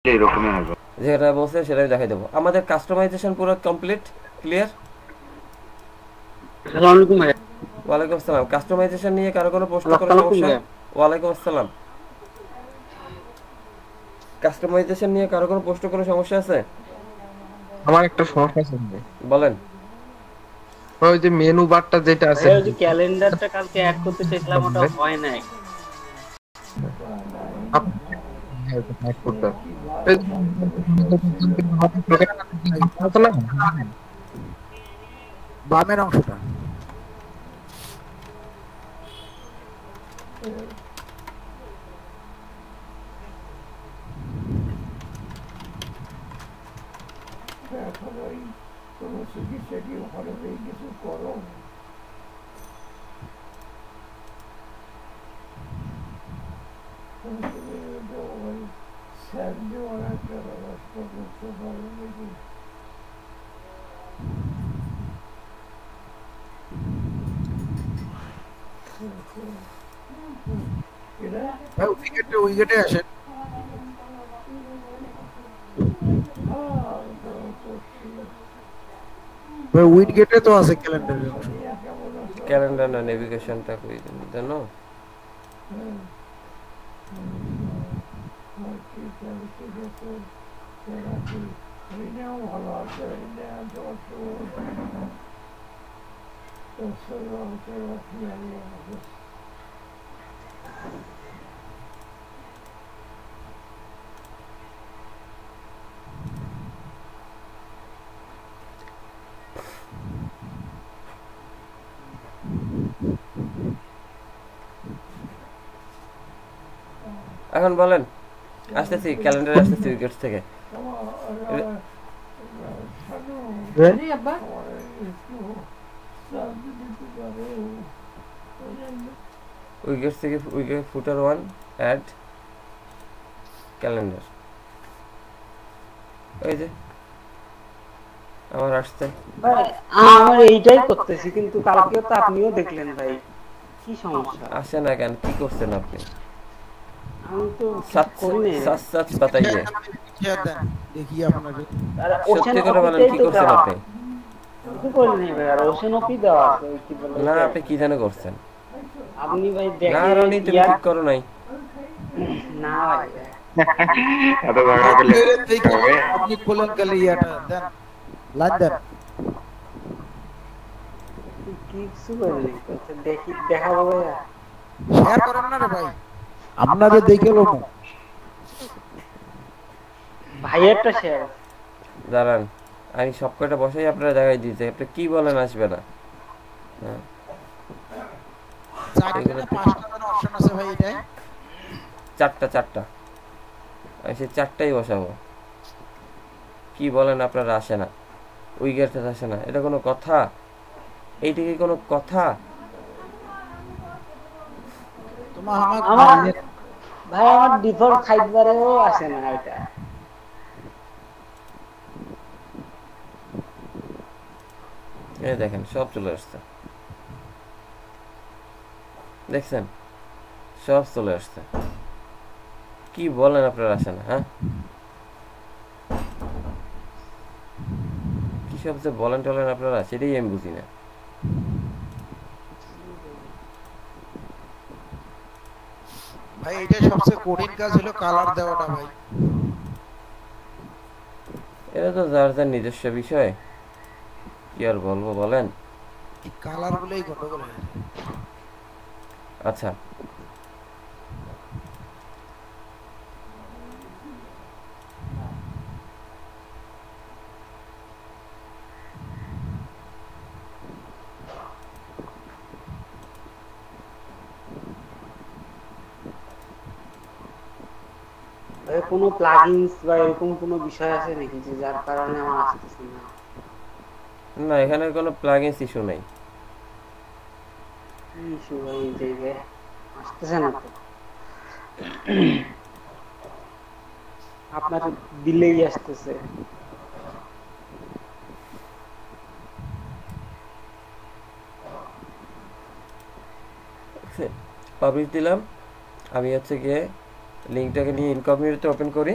এরকমই হবে। যেটা বলছে সেটাই দেখাই দেবো। আমাদের কাস্টমাইজেশন পুরো কমপ্লিট, ক্লিয়ার। আসসালামু আলাইকুম ভাইয়া। ওয়ালাইকুম আসসালাম। কাস্টমাইজেশন নিয়ে কারো কোনো প্রশ্ন ওয়ালাইকুম করার আলাইকুম সমস্যা? ভাইয়া। ওয়ালাইকুম আসসালাম। কাস্টমাইজেশন নিয়ে কারো কোনো প্রশ্ন, কোনো সমস্যা আছে? আমার একটা সমস্যা আছে ভাই। বলেন। ওই যে মেনু বারটা যেটা আছে ভাইয়া ওই যে ক্যালেন্ডারটা কালকে অ্যাড করতে চাইছিলাম, ওটা হয় নাই। এই বামের অংশটা। ভাই উইকেটে উইকেটে আসেন। ভাই উইকেটে তো আছে ক্যালেন্ডারের অংশ। ক্যালেন্ডার না, নেভিগেশনটা কই জানো? এখন বলেন। আসতেছি, ক্যালেন্ডারে আসতেছি উইকেটস থেকে। উইকেটস থেকে widget footer one, add calendar. ওই যে আমার আসছে। ভাই আমার এইটাই করতেছি, কিন্তু কালকেও তো আপনিও দেখলেন ভাই, কি সমস্যা? আসে না কেন? কি করছেন আপনি? আমি তো কিছু সচ করি নাই ভাই। সচ সচ বাতাইয়ে। শেয়ার দেন দেখি আপনাকে। আর ওশেন সত্যি করে বলেন, অপিতেই কি তো করছেন দেওয়া, আপনি? কিছু করি নাই ভাই। আর ওশেন অপি দেওয়া আছে, ওই কি বলে না, ওইটা। আপনি কি জানে করছেন? আপনি ভাই না দেখে রনি, তুমি ইয়ার, ঠিক করো নাই। না ভাই এত ঝগড়া করলে আপনাকে দেখি হবে? আপনি খোলেন খালি ইয়াটা দেন, লাইন দেন। কিছু করি নাই তো। আচ্ছা, দেখি দেখাবো ভাইয়া। শেয়ার করেন না রে ভাই, আপনারে দেখে লমু। ভাইয়েরটা শেয়ার। দাঁড়ান, আমি সব কয়টা বসাই আপনারা দেখাই দিয়েছি। আপনি কি বলেন আসবে না? হ্যাঁ, চারটা এগুলো না পাঁচটা যেন অপশন আছে ভাই এটাই। চারটা চারটা, আমি সেই চারটাই বসাবো। কি বলেন আপনারা আসে না? উইকেটে আসে না, এটা কোনো কথা? এইটা কি কোনো কথা? তোমার আমাক আমার ভাই আমার ডিফল্ট সাইডবারেও আসে না এটা। এই দেখেন, সব চলে আসছে। দেখছেন? সব চলে আসছে। কি বলেন আপনারা আসে না? হ্যাঁ, কি সব যে বলেন টলেন আপনারা, সেটাই আমি বুঝি না। ভাই এটা সবচেয়ে কঠিন কাজ হলো কালার দেওয়াটা ভাই। এটা তো যার যার নিজস্ব বিষয়, কি আর বলবো বলেন। এই কালার গুলোই গন্ডগোল হয়ে যায়। আচ্ছা, ভাই কোনো প্লাগইনস বা এরকম কোনো বিষয় আছে নাকি যে যার কারণে আমার আসতেছে না? না, এখানে কোনো প্লাগইনস ইস্যু নেই। কি ইস্যু ভাই এই জায়গায়? আসতেছে না তো। আপনার দিলেই আসতেছে। পাবলিশ দিলাম। আমি হচ্ছে গিয়ে লিঙ্কটাকে নিয়ে ইনকগনিটোতে ওপেন করি।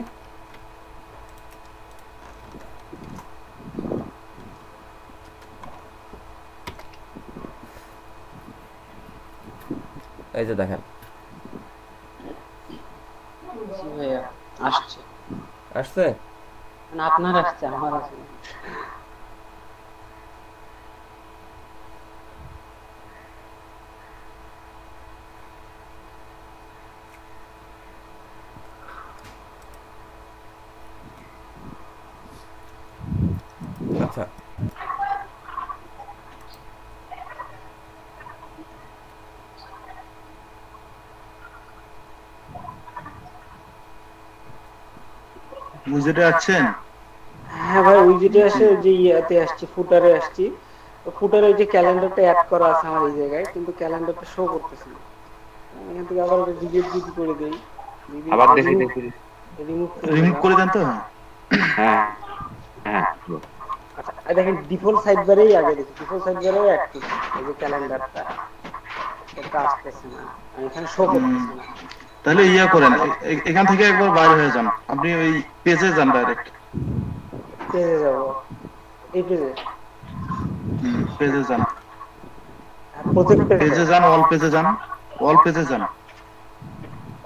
এই যে দেখেন জি ভাইয়া আসছে, আসছে। মানে আপনার আসছে, আমার আসছে না। আচ্ছা বুঝতে আছেন? হ্যাঁ ভাই, ওই যেটা আসে ওই যে ইয়াতে আসছি, ফুটারে আসছি। ফুটারে ওই যে ক্যালেন্ডারটা অ্যাড করা আছে আমার এই জায়গায়, কিন্তু ক্যালেন্ডারটা শো করতেছে না। আমি এখান থেকে আবার ডিলিট যদি করে দেই, আবার দেখি দেখি। রিমুভ রিমুভ করে দেন তো। হ্যাঁ হ্যাঁ আচ্ছা দেখেন ডিফল্ট সাইড বারেই আগে দেখি, ডিফল্ট সাইড বারেও অ্যাক্টিভ এই যে ক্যালেন্ডারটা, এটা আসতেছে না, আর এখানে শো করতেছে না। তাহলে ইয়া করেন, এখান থেকে একবার বাইরে হয়ে যান, আপনি ওই পেজে যান ডাইরেক্ট। পেজে যাব, এই পেজে পেজে যান, প্রজেক্ট পেজে যান, অল পেজে যান, অল পেজে যান।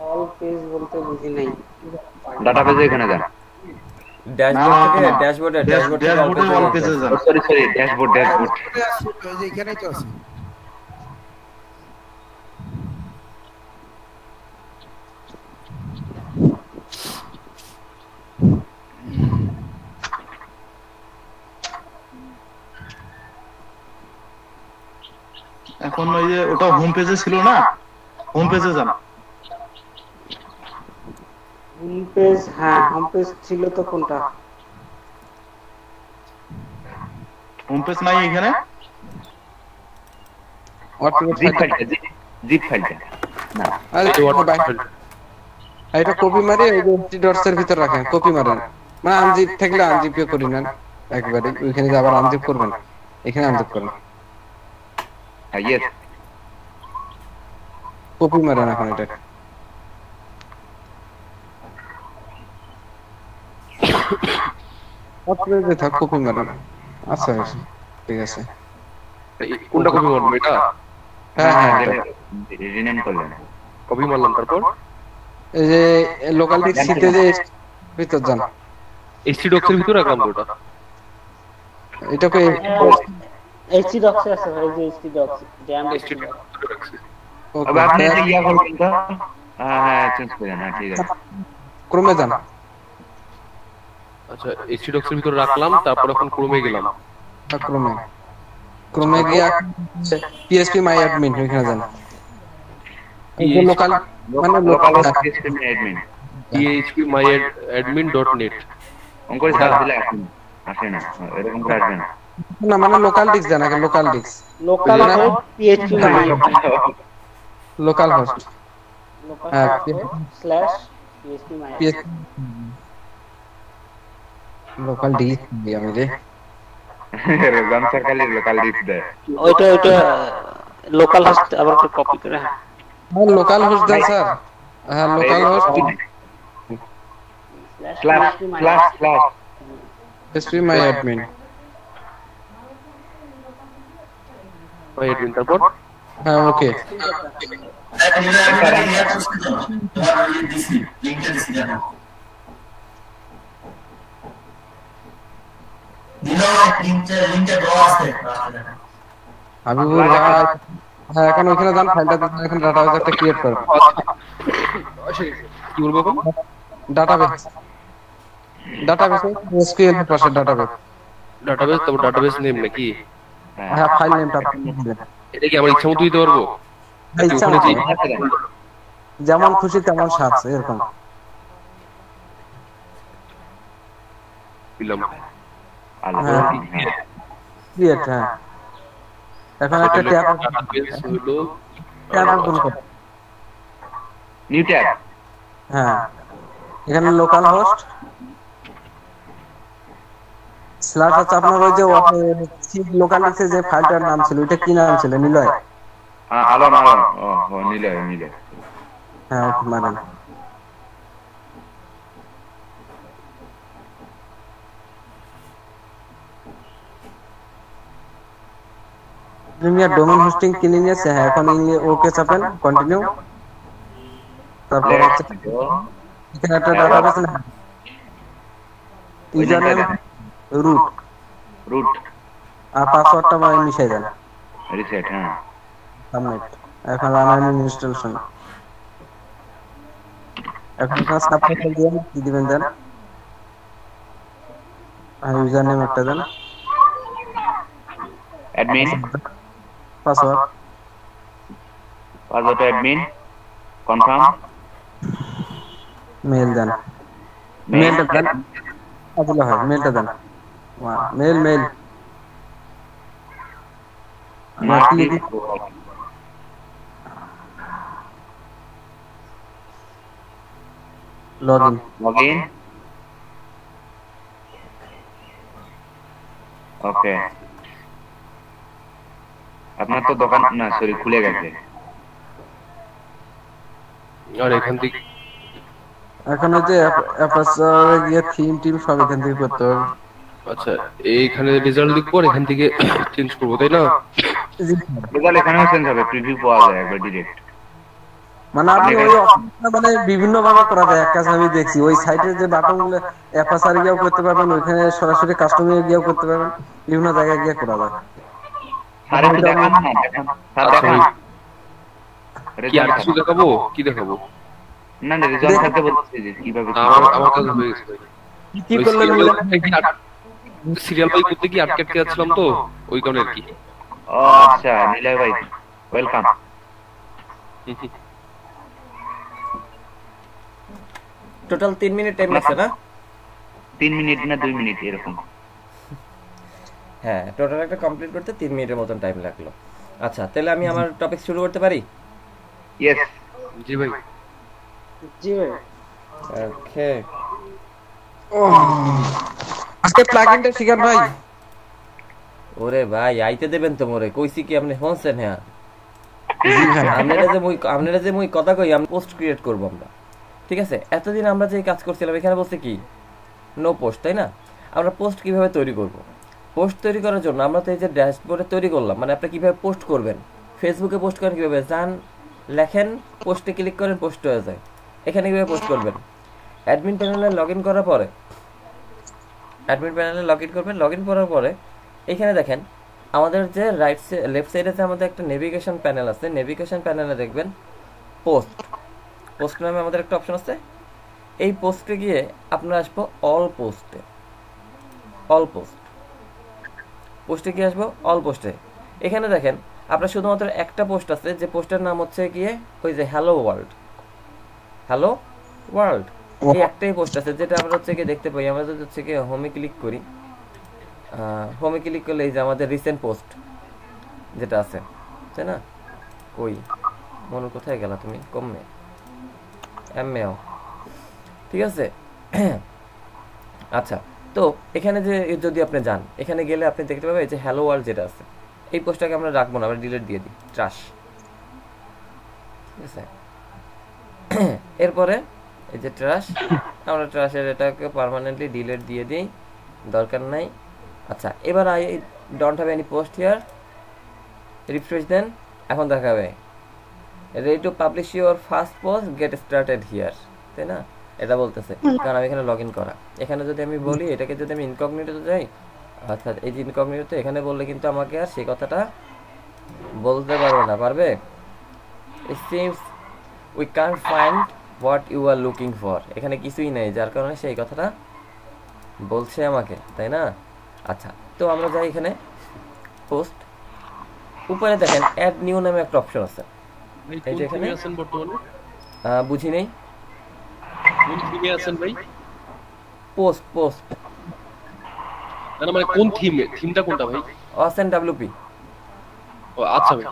অল পেজ বলতে বুঝি নাই। ডাটা পেজে এখানে যান। ড্যাশবোর্ড না, থেকে না, ড্যাশবোর্ড থেকে অল্প ড্যাশবোর্ডে অল পেজে যান। Sorry sorry, dashboard dashboard. ড্যাশবোর্ডে আসছি তো, এই যে এখানেই তো আছে। এখন ওই যে ওটা হোম পেজে ছিল না, হোম পেজে যান। হোম পেজ, হ্যাঁ হোম পেজ ছিল তো, কোনটা? হোম পেজ নাই এখানে। জিপ ফাইলটা, জিপ ফাইলটা না, এটা কপি মারি ওই যে ডটস এর ভিতর রাখেন, কপি মারেন, মানে আনজিপ থাকলে আনজিপও করি নেন একবারে, ওইখানে যে আবার আনজিপ করবেন, এখানে আনজিপ করেন, হ্যাঁ ইয়েস। কপি মারেন এখন এটা। তারপরে যে থাক কপি মারেন। আচ্ছা ঠিক আছে। কোনটা কপি মারবো এটা? হ্যাঁ হ্যাঁ এটা। রিনেম করলেন। কপি মারলাম, তারপর এই যে লোকাল ডিস্কতে যে ভিতর যান, এইচটি ডক্স এর ভিতরে রাখলাম তো ওটা। এটাকে এইচটি ডক্স আছে ভাই, যে এইচটি ডক্স ড্যাম এইচটি এইচটি ডক্স ভিতরে রাখছি। তবে আপনি এটা ইয়া করবেন তো। হ্যাঁ হ্যাঁ চেঞ্জ করেন, হ্যাঁ ঠিক আছে। ক্রমে যান। আচ্ছা এইচটি ডক্স এর ভিতরে রাখলাম, তারপর এখন ক্রোমে গেলাম। ক্রমে ক্রমে গিয়ে পিএসপি মাই অ্যাডমিন ওখানে যান। এই যে লোকাল মানে local local system admin. phpmyadmin.net অঙ্কুর সার্চ দিলে আসে না, এরকম করে আসবে না। না মানে লোকাল ডিস্ক জানা গে, local disk, local host PHP local host, হ্যাঁ slash PHP my local disk দিয়ে আমি রে রোজান সরকারি লোকাল ডিস্ক দেয়। ওইটা লোকাল হোস্ট আবার একটু কপি করে, হ্যাঁ লোকাল হোস্ট দেন স্যার। হ্যাঁ local host slash slash slash PSP মাই অ্যাডমিন। myadmin, তারপর হ্যাঁ ওকে। হাবিবুর ভাই, হ্যাঁ এখন ওইখানে যান, ফাইলটা এখন ডাটাবেস একটা ক্রিয়েট করুন। কি বলবো এখন? ডাটাবেস এসকিউএল এর পাশে ডাটাবেস, ডাটাবেস, তারপর ডাটাবেস নেম নাকি? হ্যাঁ ফাইল নেমটা আপনি দিবেন। এটা কি আমার ইচ্ছা মতো দিতে পারবো? ইচ্ছা ওখানে মতো, যেমন খুশি তেমন সাজ এরকম। দিলাম। হ্যাঁ ক্রিয়েট, হ্যাঁ এখন একটা ট্যাব ডাটাবেস হলো ওপেন করুন। New tab. হ্যাঁ এখানে লোকাল হোস্ট স্ল্যাশ আছে আপনার, ওই যে লোকাল ডিস্কে যে ফাইলটার নাম ছিল ওইটা কি নাম ছিল? নিলয়। আলম আলম, ও নিলয় নিলয়। হ্যাঁ ওকে মারেন। প্রিমিয়ার ডোমেইন হোস্টিং কিনে নিয়েছে, হ্যাঁ এখন ওকে চাপেন কন্টিনিউ। তারপর হচ্ছে এখানে একটা ডাটাবেস না, ইউজার নেম রুট রুট আর পাসওয়ার্ডটা মিশাই দেন। রিসেট, হ্যাঁ সাবমিট। এখন রান ইনস্টলেশন। এখন এখানে সাবটাইটেল দিয়ে কি দিবেন দেন, আর ইউজার নেম একটা দেন, admin password admin confirm mail দেন। মেলটা দেন, আসলে হয় মেলটা দেন। Mail mail login login okay. আপনার তো দোকান না, সরি খুলে গেছে। আর এখান থেকে এখন ওই যে অ্যাপাসারে গিয়ে থিম টিম সব এখান থেকে করতে হবে। আচ্ছা এইখানে রেজাল্ট লিখবো আর এখান থেকে চেঞ্জ করবো তাই না? রেজাল্ট এখানেও চেঞ্জ হবে, প্রিভিউ পাওয়া যায় একবার ডিরেক্ট। মানে আপনি ওই অপশনটা মানে বিভিন্ন ভাবে করা যায়। এক কাজ আমি দেখছি ওই সাইটের যে বাটনগুলো অ্যাপাসারে গিয়েও করতে পারবেন, ওইখানে সরাসরি কাস্টমারে গিয়েও করতে পারবেন, বিভিন্ন জায়গায় গিয়ে করা যায়। আরে তো দেখান না, দেখান স্যার, দেখান কি আর কিছু দেখাবো? কি দেখাবো? না না, রেজাল্ট থাকতে বলছি যে কিভাবে আমার কাছে হয়ে গেছে ভাই। কি করলেন সিরিয়াল বাই করতে কি আটকে যাচ্ছিলাম তো ওই কারণে আর কি। ও আচ্ছা, নীলয় ভাই ওয়েলকাম। টোটাল 3 মিনিট টাইম লাগছে না? 3 মিনিট না 2 মিনিট এরকম। হ্যাঁ, টোটাল একটা কমপ্লিট করতে 3 মিনিটের মতন টাইম লাগলো। আচ্ছা, তাহলে আমি আমার টপিক শুরু করতে পারি? ইয়েস জি ভাই। জি ভাই। ওকে, আজকে প্লাগইনটা শিখান ভাই। ওরে ভাই আইতে দেবেন তো মোরে, কইছি কি আপনি শুনছেন? হ্যাঁ, আপনারা যে মুই কথা কই, আমি পোস্ট ক্রিয়েট করব আমরা, ঠিক আছে? এতদিন আমরা যে কাজ করছিলাম এখানে বলছে কি নো পোস্ট, তাই না? আমরা পোস্ট কিভাবে তৈরি করব? পোস্ট তৈরি করার জন্য আমরা তো এই যে ড্যাশবোর্ডে তৈরি করলাম, মানে আপনি কিভাবে পোস্ট করবেন, ফেসবুকে পোস্ট করেন কিভাবে, যান লেখেন পোস্টে ক্লিক করেন, পোস্ট হয়ে যায়। এখানে কিভাবে পোস্ট করবেন? অ্যাডমিন প্যানেলে লগ ইন করার পরে করার পরে এখানে দেখেন আমাদের যে লেফট সাইডে যে আমাদের একটা নেভিগেশন প্যানেল আছে, নেভিগেশন প্যানেলে দেখবেন পোস্ট নামে আমাদের একটা অপশন আছে। এই পোস্টে গিয়ে আপনারা আসবো অল পোস্টে গিয়ে আসবো অল পোস্টে। এখানে দেখেন আপনার শুধুমাত্র একটা পোস্ট আছে, যে পোস্টের নাম হচ্ছে গিয়ে ওই যে হ্যালো ওয়ার্ল্ড, এই একটাই পোস্ট আছে, যেটা আমরা হচ্ছে গিয়ে দেখতে পাই। আমরা যদি হচ্ছে গিয়ে হোমে ক্লিক করি, হোমে ক্লিক করলে এই যে আমাদের রিসেন্ট পোস্ট যেটা আছে, তাই না? কই মনু, কোথায় গেলা তুমি? কমে এমএও, ঠিক আছে। আচ্ছা, তো এখানে যে যদি আপনি যান, এখানে গেলে আপনি দেখতে পাবেন এই যে হ্যালো ওয়ার্ল্ড যেটা আছে, এই পোস্টটাকে আমরা রাখবো না, আমরা ডিলিট দিয়ে দিই, ট্রাশ, ঠিক আছে? এরপরে এই যে ট্রাশ, আমরা ট্রাশের এটাকে পার্মানেন্টলি ডিলিট দিয়ে দিই, দরকার নাই। আচ্ছা, এবার I don't have any post here, refresh দেন, এখন দেখাবে ready to publish your first post, get started here, তাই না? এটা বলতেছে, কারণ আমি এখানে লগ ইন করা। এখানে যদি আমি বলি, এটাকে যদি আমি ইনকগনিটোতে যাই, অর্থাৎ এই যে ইনকগনিটোতে এখানে বললে কিন্তু আমাকে আর সেই কথাটা বলতে পারবে না, পারবে? It seems we can't find what you are looking for, এখানে কিছুই নেই, যার কারণে সেই কথাটা বলছে আমাকে, তাই না? আচ্ছা, তো আমরা যাই এখানে পোস্ট, উপরে দেখেন অ্যাড নিউ নামে একটা অপশন আছে। এই যে এখানে আছেন বর্তমানে? বুঝি নেই। কোন থিমে আছেন ভাই? পোস্ট না মানে কোন থিমটা কোনটা ভাই? অসেন ডব্লিউপি। ও আচ্ছা ভাই।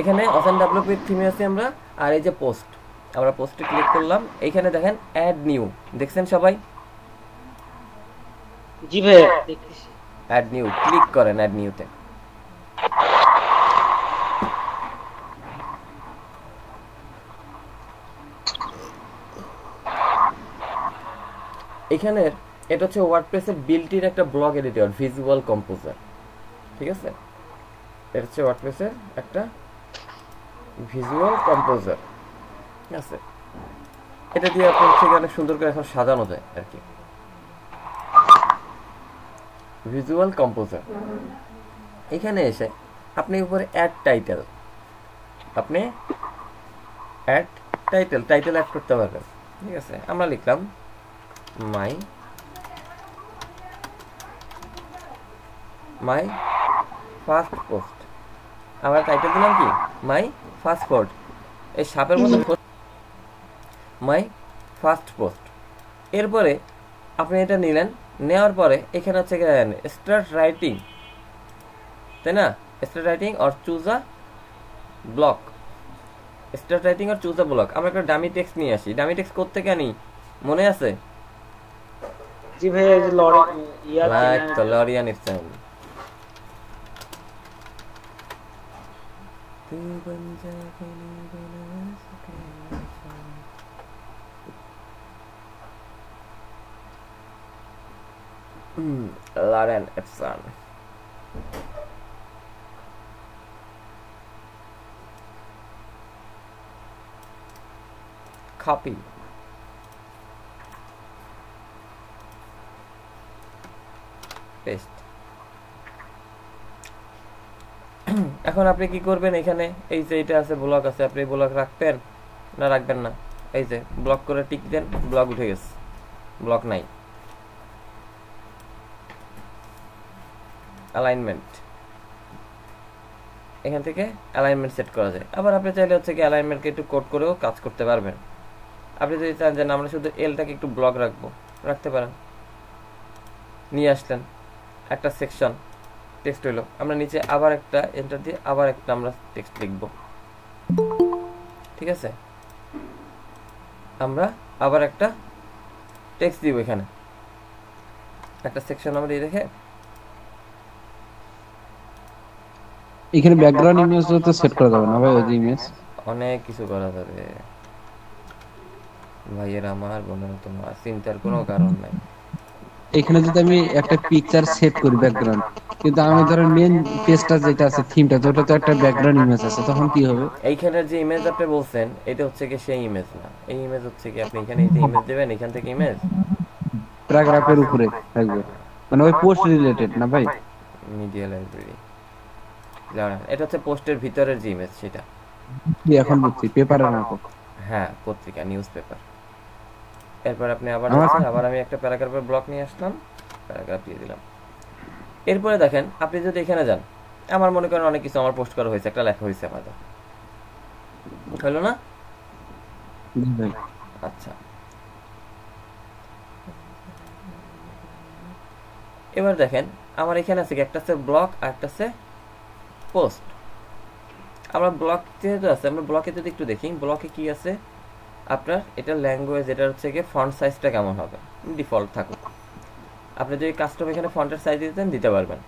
এখানে অসেন ডব্লিউপির থিমে আছি আমরা। আর এই যে পোস্ট, আমরা পোস্টে ক্লিক করলাম, এইখানে দেখেন অ্যাড নিউ, দেখছেন সবাই? জি ভাই, দেখতেছি। অ্যাড নিউ ক্লিক করেন, অ্যাড নিউতে। এখানে এটা হচ্ছে ওয়ার্ডপ্রেসের বিল্ট ইন একটা ব্লগ এডিটর, ভিজুয়াল কম্পোজার। ঠিক আছে, এটা হচ্ছে ওয়ার্ডপ্রেসের একটা ভিজুয়াল কম্পোজার। ঠিক আছে, এটা দিয়ে আপনি থেকে অনেক সুন্দর করে এখন সাজানো যায় আর কি। ভিজুয়াল কম্পোজার, এখানে এসে আপনি উপরে অ্যাড টাইটেল, আপনি অ্যাড টাইটেল অ্যাড করতে পারবেন। ঠিক আছে, আমরা লিখলাম মাই ফার্স্ট পোস্ট, আমরা টাইটেল দিলাম কি মাই ফার্স্ট পোস্ট, এই সাপের মতো মাই ফার্স্ট পোস্ট। এরপরে আপনি এটা নিলেন, নেওয়ার পরে এখানে হচ্ছে স্টার্ট রাইটিং, তাই না? Start writing or choose a block, start writing or choose a block. আমরা একটা ডামি টেক্সট নিয়ে আসি। ডামি টেক্সট করতে কেন মনে আছে? জি ভাই, এই যে লরিয়ান Irfan. Lauren Epson. Copy. Paste. এখন আপনি কি করবেন? এখানে এই যে এটা আছে, ব্লক আছে, আপনি ব্লক রাখবেন না রাখবেন না? এই যে ব্লক করে টিক দেন, ব্লক উঠে গেছে, ব্লক নাই। অ্যালাইনমেন্ট, এখান থেকে অ্যালাইনমেন্ট সেট করা যায়। আবার আপনি চাইলে হচ্ছে কি অ্যালাইনমেন্টকে একটু কোড করেও কাজ করতে পারবেন। আপনি যদি চান যে আমরা শুধু এলটাকে একটু ব্লক রাখবো, রাখতে পারেন। নিয়ে আসলেন একটা সেকশন টেক্সট হইলো, আমরা নিচে আবার একটা এন্টার দিয়ে আবার একটা আমরা টেক্সট লিখব। ঠিক আছে, আমরা আবার একটা টেক্সট দিব, এখানে একটা সেকশন আমরা দিয়ে রেখে এখানে ব্যাকগ্রাউন্ড ইমেজটা তো সেট করা যাবে না ভাই? ওই ইমেজ অনেক কিছু করা যাবে ভাইয়ের, আমার বোনের তোমার চিন্তার কোনো কারণ নাই। এখানে যদি আমি একটা পিকচার সেট করি ব্যাকগ্রাউন্ড, কিন্তু আমি ধরেন মেইন পেজটা যেটা আছে থিমটা, ওটা তো একটা ব্যাকগ্রাউন্ড ইমেজ আছে, তখন কি হবে? এইখানের যে ইমেজ আপনি বলছেন এটা হচ্ছে কি সেই ইমেজ না। এই ইমেজ হচ্ছে কি আপনি এখানে এই যে ইমেজ দিবেন, এখান থেকে ইমেজ প্যারাগ্রাফের উপরে থাকবে, মানে ওই পোস্ট রিলেটেড না ভাই? মিডিয়া লাইব্রেরি, জানেন এটা হচ্ছে পোস্টের ভিতরের যে ইমেজ সেটা। এখন বুঝছি, পেপারের মতো। হ্যাঁ, পত্রিকা, নিউজ পেপার। এরপর আপনি আবার যাচ্ছেন, আবার আমি একটা প্যারাগ্রাফের ব্লক নিয়ে আসলাম, প্যারাগ্রাফ দিয়ে দিলাম। এরপরে দেখেন আপনি যদি এখানে যান, আমার মনে করেন অনেক কিছু আমার পোস্ট করা হয়েছে, একটা লেখা হয়েছে আমাদের, হলো না? আচ্ছা, এবার দেখেন আমার এখানে আছে কি একটা আছে ব্লক আর একটা আছে পোস্ট। আমরা ব্লক যেহেতু আছে, আমরা ব্লকে যদি একটু দেখি, ব্লকে কি আছে আপনার, এটা ল্যাঙ্গুয়েজ, এটা হচ্ছে কি ফন্ট সাইজটা কেমন হবে, ডিফল্ট থাকুক। আপনি যদি কাস্টম এখানে ফন্টের সাইজ দিতেন দিতে পারবেন।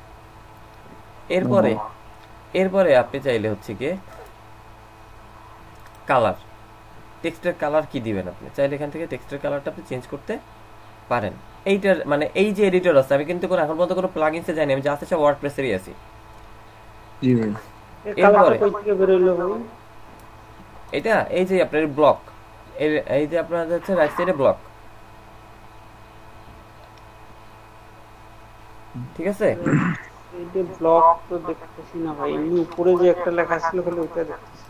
এরপরে আপনি চাইলে হচ্ছে কি কালার, টেক্সটের কালার কি দিবেন, আপনি চাইলে এখান থেকে টেক্সটের কালারটা আপনি চেঞ্জ করতে পারেন। এইটার মানে এই যে এডিটর আছে, আমি কিন্তু এখন পর্যন্ত কোনো প্লাগইনসে যাইনি, আমি যা আছে সব ওয়ার্ডপ্রেসেরই আছি। এরপরে এটা এই যে আপনার ব্লক, এই যে আপনার হচ্ছে রাইট সাইডে ব্লক, ঠিক আছে? এইটা ব্লক তো দেখতেছি না ভাই, এই উপরে যে একটা লেখা ছিল খালি ওইটা দেখতেছি।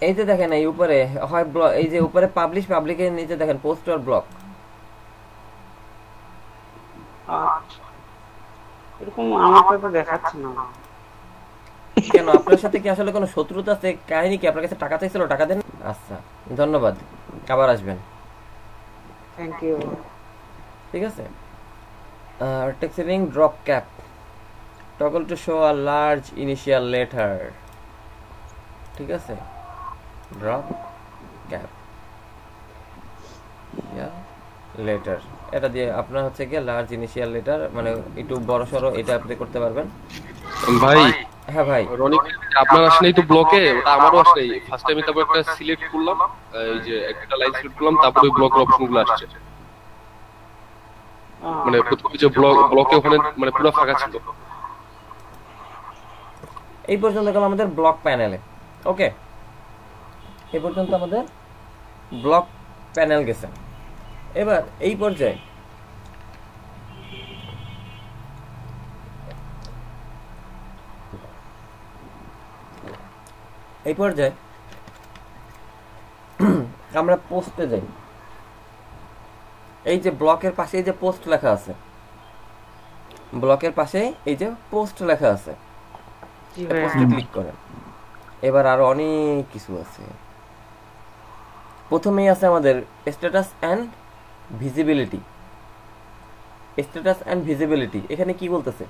এই যে দেখেন এই উপরে হয় ব্লক, এই যে উপরে পাবলিশ, পাবলিকের নিচে দেখেন পোস্ট আর ব্লক। আচ্ছা, এরকম আমারটা তো দেখাচ্ছে না। কেন, আপনার সাথে কি আসলে কোনো শত্রুতা আছে? কাহিনী কি, আপনার কাছে টাকা চাইছিল, টাকা দেন? আচ্ছা, ধন্যবাদ, আবার আসবেন। Thank you. ঠিক আছে, texting drop cap, toggle to show a large initial letter. ঠিক আছে, ড্রপ ক্যাপ লেটার, এটা দিয়ে আপনার হচ্ছে গিয়ে লার্জ ইনিশিয়াল লেটার, মানে একটু বড় সড়ো, এটা আপনি করতে পারবেন। ভাই হ্যাঁ ভাই, রনিক আপনার আসলেই তো ব্লকে, ওটা আমারও আসলেই ফার্স্ট টাইমে তারপর একটা সিলেক্ট করলাম, এই যে একটা লাইন সিলেক্ট করলাম, তারপরে ব্লকের অপশনগুলো আসছে। মানে প্রথমে যে ব্লকে ওখানে মানে পুরো ফাঁকা ছিল। এই পর্যন্ত গেল আমাদের ব্লক প্যানেলে। ওকে, এই পর্যন্ত আমাদের ব্লক প্যানেল গেছে। এবার এই পর্যায়ে আমরা পোস্টে যাই। এই যে ব্লকের পাশে এই যে পোস্ট লেখা আছে, ব্লকের পাশে এই যে পোস্ট লেখা আছে, পোস্টে ক্লিক করেন। এবার আরো অনেক কিছু আছে। প্রথমেই আছে আমাদের status and visibility. Status and visibility এখানে কি বলতেছে?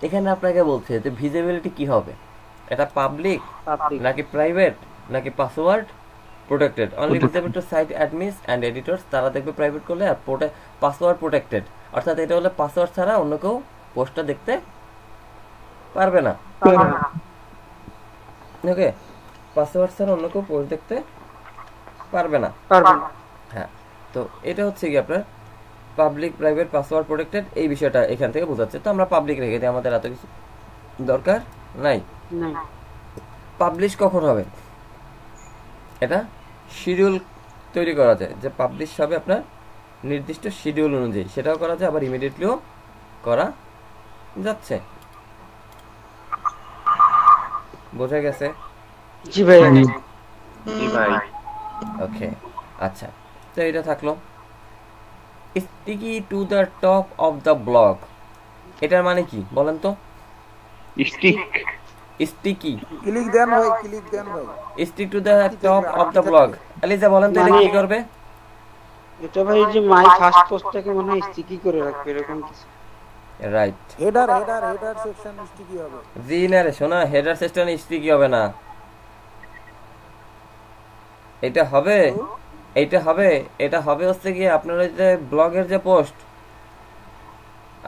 এখানে আপনাকে বলছে যে ভিজিবিলিটি কি হবে, এটা পাবলিক নাকি প্রাইভেট নাকি password protected. Only visible to site admins and editors, তারা দেখবে প্রাইভেট করলে। আর পাসওয়ার্ড প্রোটেক্টেড অর্থাৎ এটা হলে পাসওয়ার্ড ছাড়া অন্য কেউ পোস্টটা দেখতে পারবে না। ওকে, পাসওয়ার্ড ছাড়া অন্য কেউ পোস্ট দেখতে পারবে না। হ্যাঁ, তো এটা হচ্ছে কি আপনার পাবলিক প্রাইভেট পাসওয়ার্ড প্রোটেক্টেড, এই বিষয়টা এখান থেকে বোঝাচ্ছে। তো আমরা পাবলিক রেখে দিই, আমাদের এত কিছু দরকার নাই। পাবলিশ কখন হবে? এটা শিডিউল তৈরি করা যায়, যে পাবলিশ হবে আপনার নির্দিষ্ট শিডিউল অনুযায়ী, সেটাও করা যায়, আবার ইমিডিয়েটলিও করা যাচ্ছে। বোঝা গেছে? জি ভাই। ওকে, আচ্ছা, তো এটা থাকলো। Sticky to the top of the block, এটার মানে কি বলেন তো? স্টিকি ক্লিক দেন ভাই, ক্লিক দেন ভাই। Stick to the top of the block. Aliza বলেন তো এটা কি করবে? এটা ভাই যে মাই ফার্স্ট পোস্টটাকে মনে হয় স্টিকি করে রাখবে এরকম কিছু। রাইট, হেডার সেকশন স্টিকি হবে। জি না রে শোনা, হেডার সেকশন স্টিকি হবে না। এটা হবে হচ্ছে কি আপনার ওই যে ব্লগের যে পোস্ট,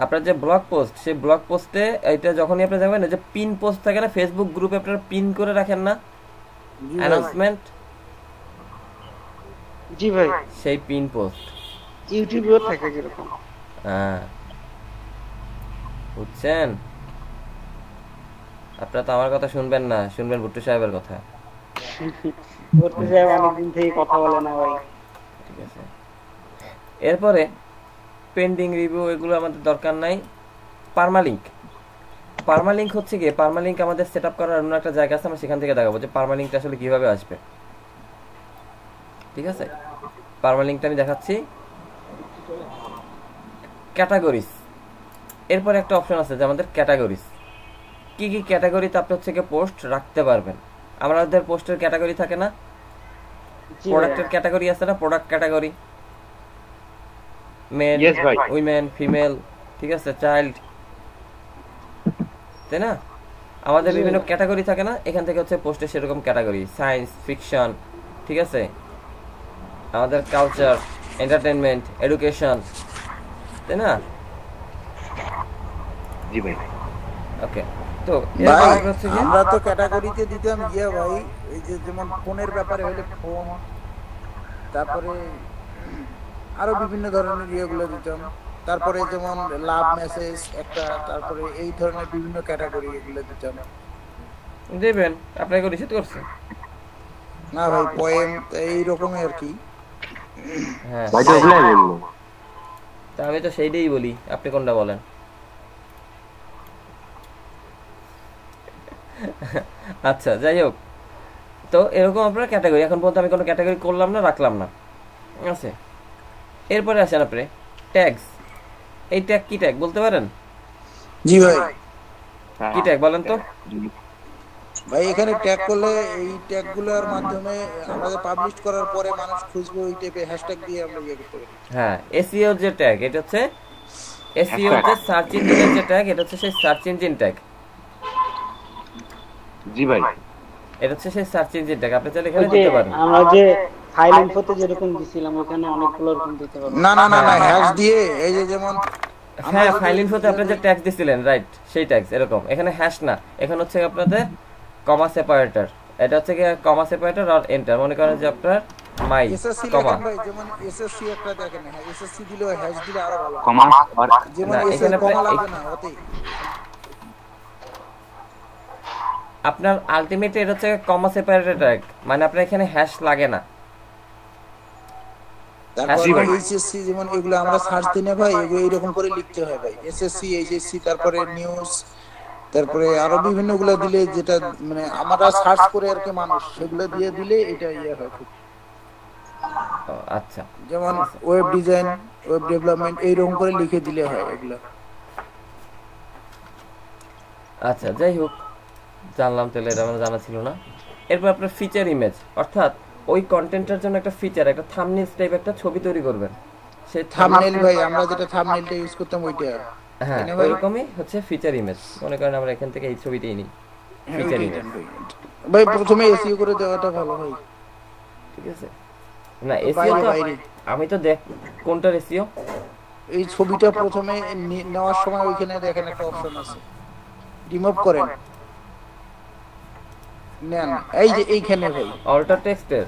আপনার যে ব্লগ পোস্ট, সেই ব্লগ পোস্টে এটা যখনই আপনি যাবেন, যে পিন পোস্ট থাকে না, ফেসবুক গ্রুপে আপনারা পিন করে রাখেন না অ্যানাউন্সমেন্ট, জি ভাই, সেই পিন পোস্ট ইউটিউবেও থাকে যেরকম। হ্যাঁ, বুঝছেন? আপনারা তো আমার কথা শুনবেন না, শুনবেন ভুট্টু সাহেবের কথা। ভুট্টু সাহেব অনেকদিন থেকে কথা বলে না ভাই। ঠিক আছে, এরপরে পেন্ডিং রিভিউ এগুলো আমাদের দরকার নাই। পার্মালিঙ্ক হচ্ছে কি, পার্মালিঙ্ক আমাদের সেট আপ করার অন্য একটা জায়গা আছে, আমরা সেখান থেকে দেখাবো যে পার্মালিঙ্কটা আসলে কিভাবে আসবে। ঠিক আছে, পার্মালিঙ্কটা আমি দেখাচ্ছি। ক্যাটাগরিজ, এরপর একটা অপশন আছে যে আমাদের ক্যাটাগরিজ। কি কি ক্যাটাগরিতে আপনি হচ্ছে গিয়ে পোস্ট রাখতে পারবেন। আমাদের পোস্টের ক্যাটাগরি থাকে না, প্রোডাক্টের ক্যাটাগরি আছে না, product category, male, women, female, ঠিক আছে, চাইল্ড, তাই না? আমাদের বিভিন্ন ক্যাটাগরি থাকে না, এখান থেকে হচ্ছে পোস্টে সেরকম ক্যাটাগরি, সায়েন্স, ফিকশন, ঠিক আছে, আমাদের কালচার, এন্টারটেইনমেন্ট, এডুকেশন, তাই না? জি ভাই। ওকে, তো আমরা তো ক্যাটাগরিতে দিতাম ভাই, এই যে যেমন ফোনের ব্যাপারে হলে ফোন, তারপরে আরো বিভিন্ন ধরনের ইয়েগুলো দিতাম, তারপরে যেমন লাভ মেসেজ একটা, তারপরে এই ধরনের বিভিন্ন ক্যাটাগরি এগুলো দিতাম। দেবেন, আপনাকে রিসেট করছে না ভাই, পোয়েম এই রকমই আর কি। হ্যাঁ ভাই তো ওগুলাই বললো। তা আমি তো সেইটাই বলি, আপনি কোনটা বলেন? আচ্ছা, যাই হোক, তো এরকম আপনার ক্যাটাগরি, এখন পর্যন্ত আমি কোনো ক্যাটাগরি করলাম না, রাখলাম না, আছে। এরপরে আসেন আপনি ট্যাগস। এই ট্যাগ কি ট্যাগ বলতে পারেন? জি ভাই। কি ট্যাগ বলেন তো? ভাই এখানে ট্যাগ করলে এই ট্যাগগুলোর মাধ্যমে আমাদের পাবলিশ করার পরে মানুষ খুঁজবে, ওই টাইপের হ্যাশট্যাগ দিয়ে আমরা ইয়ে করতে পারি। হ্যাঁ, এসইও যে ট্যাগ, এটা হচ্ছে এসইও যে সার্চ ইঞ্জিনের যে ট্যাগ, এটা হচ্ছে সেই সার্চ ইঞ্জিন ট্যাগ। জি ভাই, এটা হচ্ছে সেই সার্চ ইঞ্জিন ট্যাগ, আপনি চাইলে এখানে দিতে পারেন। আমরা যে ফাইল ইনফোতে যেরকম দিছিলাম ওখানে অনেকগুলো রকম দিতে পারবো। না না না না, হ্যাশ দিয়ে এই যে যেমন হ্যাঁ, ফাইল ইনফোতে আপনি যে ট্যাগ দিছিলেন, রাইট, সেই ট্যাগ এরকম। এখানে হ্যাশ না, এখানে হচ্ছে আপনাদের কমা সেপারেটর। এটা হচ্ছে কি কমা সেপারেটর আর এন্টার। মনে করেন যে আপনার মাই এসএসসি কমা লেখেন ভাই, যেমন এসএসসি একটা দেখেন, হ্যাঁ এসএসসি দিলে হ্যাশ দিলে আরো ভালো, কমা আর যেমন না, এসএসসি এখানে কমা আপনার- লাগবে না ওতে। আপনার আলটিমেটলি এটা হচ্ছে কমা সেপারেটেড ট্যাগ, মানে আপনার এখানে হ্যাশ লাগে না। তারপর জি ভাই। এইচএসসি যেমন এগুলো আমরা সার্চ দিনে ভাই এগুলো এরকম করে লিখতে হয় ভাই, এসএসসি এইচএসসি তারপরে নিউজ, তারপরে আরো বিভিন্ন গুলো দিলে যেটা মানে আমরা সার্চ করে আর কি মানুষ সেগুলো দিয়ে দিলে এটা ইয়ে হয় খুব। ও, আচ্ছা যেমন ওয়েব ডিজাইন, ওয়েব ডেভেলপমেন্ট এইরকম করে লিখে দিলে হয় এগুলো। আচ্ছা, যাই হোক, জানলাম, তাহলে এটা আমার জানা ছিল না। এরপর আপনার ফিচার ইমেজ, অর্থাৎ ওই কন্টেন্টের জন্য একটা ফিচার, একটা থাম্বনেল টাইপ একটা ছবি তৈরি করবেন। সেই থাম্বনেল ভাই আমরা যেটা থাম্বনেলটা ইউজ করতাম ওইটা। হ্যাঁ, তাই না ভাই? ওইরকমই হচ্ছে ফিচার ইমেজ। মনে করেন আমরা এখান থেকে এই ছবিটাই নিই, হ্যাঁ, ফিচার ওইটাই ইমেজ, দেন ভাই। ভাই প্রথমে এসইও করে দেওয়াটা ভালো হয়। ঠিক আছে? না, এসইও তো বাইরে আমি তো দেখ কোনটার এসইও। এই ছবিটা প্রথমে নেওয়ার সময় ওইখানে দেখেন একটা অপশন আছে, রিমুভ করেন, নেন এই যে এইখানে ভাই অল্টার টেক্সটের।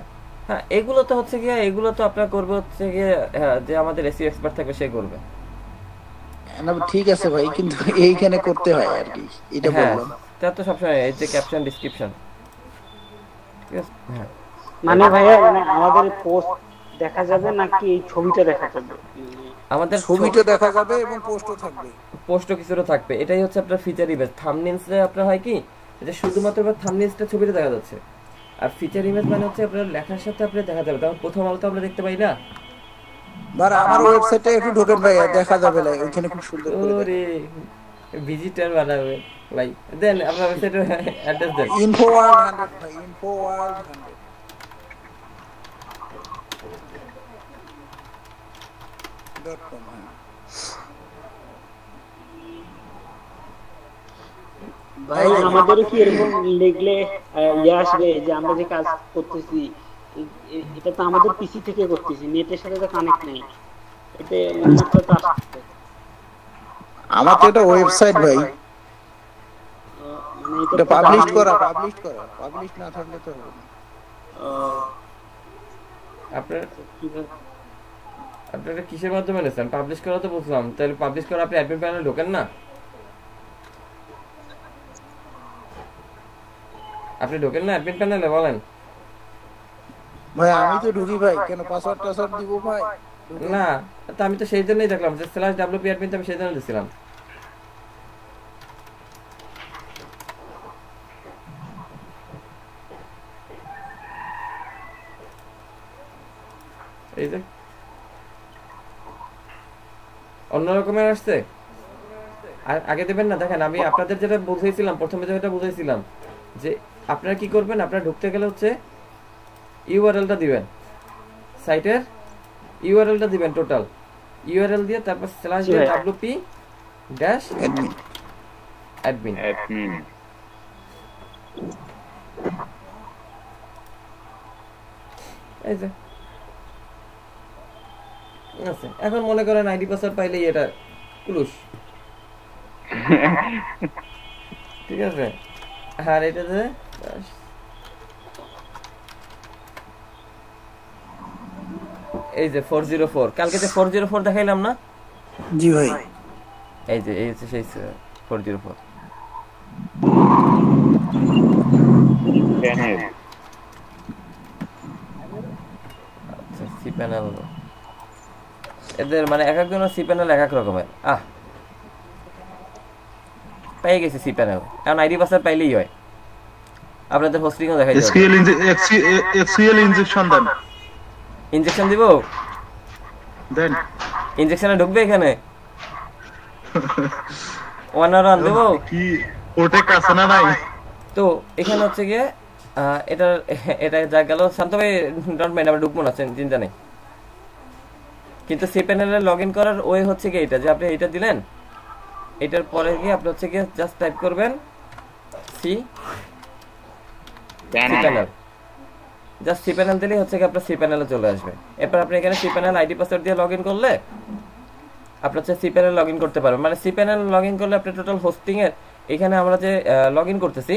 হ্যাঁ, এগুলো তো হচ্ছে গিয়ে, এগুলো তো আপনার করবে হচ্ছে গিয়ে, হ্যাঁ, যে আমাদের এসইও এক্সপার্ট থাকবে সে করবে। না ঠিক আছে ভাই, কিন্তু এইখানে করতে হয় আর কি, এটা হ্যাঁ, বললাম। তা তো সবসময় এই যে ক্যাপশন ডেসক্রিপশন, ঠিক আছে? হ্যাঁ, মানে ভাইয়া মানে আমাদের পোস্ট দেখা যাবে নাকি এই ছবিটা দেখা যাবে? আমাদের ছবিটা দেখা যাবে এবং পোস্টও থাকবে। পোস্টও কিছুটা থাকবে। এটাই হচ্ছে আপনার ফিচার ইমেজ। থাম্বনেলসে আপনার হয় কি, যে শুধুমাত্র থাম্বনেলসটা ছবিটা দেখা যাচ্ছে, আর ফিচার ইমেজ মানে হচ্ছে আপনার লেখার সাথে আপনি দেখা যাবে। তখন প্রথম আলো তো আমরা দেখতে পাই না। আর আমার ওয়েবসাইটে একটু ঢোকেন ভাই, দেখা যাবে না ওইখানে খুব সুন্দর করে দেখেন। ওরে ভিজিটর বানাবে ভাই, দেন আপনার ওয়েবসাইটের অ্যাড্রেস দেন। ইনফো ওয়ার্ল্ড 100 ভাই, ইনফো ওয়ার্ল্ড 100.com। ভাই আমাদেরও কি এরকম লিখলে ইয়ে আসবে যে আমরা যে কাজ করতেছি এটা তো আমাদের পিসি থেকে করতেছি, নেটের সাথে তো কানেক্ট নেই, এতে মাত্রা তো আসছে। আমার তো এটা ওয়েবসাইট ভাই, মানে এটা পাবলিশ করা, পাবলিশ না থাকলে তো হবে না। আপনার কিভাবে আপনারা কিসের মাধ্যমে নিয়েছেন? পাবলিশ করা তো বুঝলাম, তাহলে পাবলিশ করা আপনি অ্যাডমিন প্যানেলে ঢোকেন না? আপনি ঢোকেন না অ্যাডমিন প্যানেলে? বলেন। ভাই আমি তো ঢুকি ভাই, কেন পাসওয়ার্ড টাসওয়ার্ড দিব ভাই? না, তো আমি তো সেই জন্যই দেখলাম যে /wp অ্যাডমিন, তো আমি সেই জন্য দিছিলাম। এই যে অন্যরকমের আসছে, আর আগে দেবেন না। দেখেন, আমি আপনাদের যেটা বুঝাইছিলাম, প্রথমে যেটা বুঝাইছিলাম, যে আপনারা কি করবেন, আপনারা ঢুকতে গেলে হচ্ছে ইউআরএলটা দিবেন, সাইটের ইউআরএলটা দিবেন, টোটাল ইউআরএল দিয়ে তারপর /wp অ্যাডমিন অ্যাডমিন। অ্যাডমিন এই যে আছে। এখন মনে করেন আইডি পাসওয়ার্ড পাইলেই এটা ক্লুশ, ঠিক আছে? আর এটা যে এই যে 404, কালকে যে 404 দেখাইলাম না? জি ভাই, এই যে এই হচ্ছে সেই 404 প্যানেল। আচ্ছা, সি প্যানেল। এদের মানে এক একজনের সি প্যানেল এক এক রকমের। পেয়ে গেছি সি প্যানেল, কারণ আইডি পাসওয়ার্ড পাইলেই হয়। আপনাদের হোস্টিংও দেখাই যাবে। এসকিউএল ইনজেকশন দেন, ইনজেকশন দিব? দেন। ইনজেকশনে ঢুকবে এখানে? 1 দেব কি প্রোটেক্ট আছে না নাই? তো এখানে হচ্ছে গিয়ে এটা এটা যা গেল। শান্ত ভাই ডন্ট মাইন্ড, আমরা ঢুকবো না, চিন্তা নেই। কিন্তু সি প্যানেলে লগ ইন করার ওয়ে হচ্ছে গিয়ে এটা, যে আপনি এটা দিলেন, এটার পরে গিয়ে আপনি হচ্ছে গিয়ে জাস্ট টাইপ করবেন C panel, just C panel দিলেই হচ্ছে গিয়ে আপনার সি প্যানেলে চলে আসবে। এরপর আপনি এখানে সি প্যানেল আইডি পাসওয়ার্ড দিয়ে লগ ইন করলে আপনি হচ্ছে সি প্যানেল লগ ইন করতে পারবেন। মানে সি প্যানেল লগ ইন করলে আপনি টোটাল হোস্টিং এর, এখানে আমরা যে লগ ইন করতেছি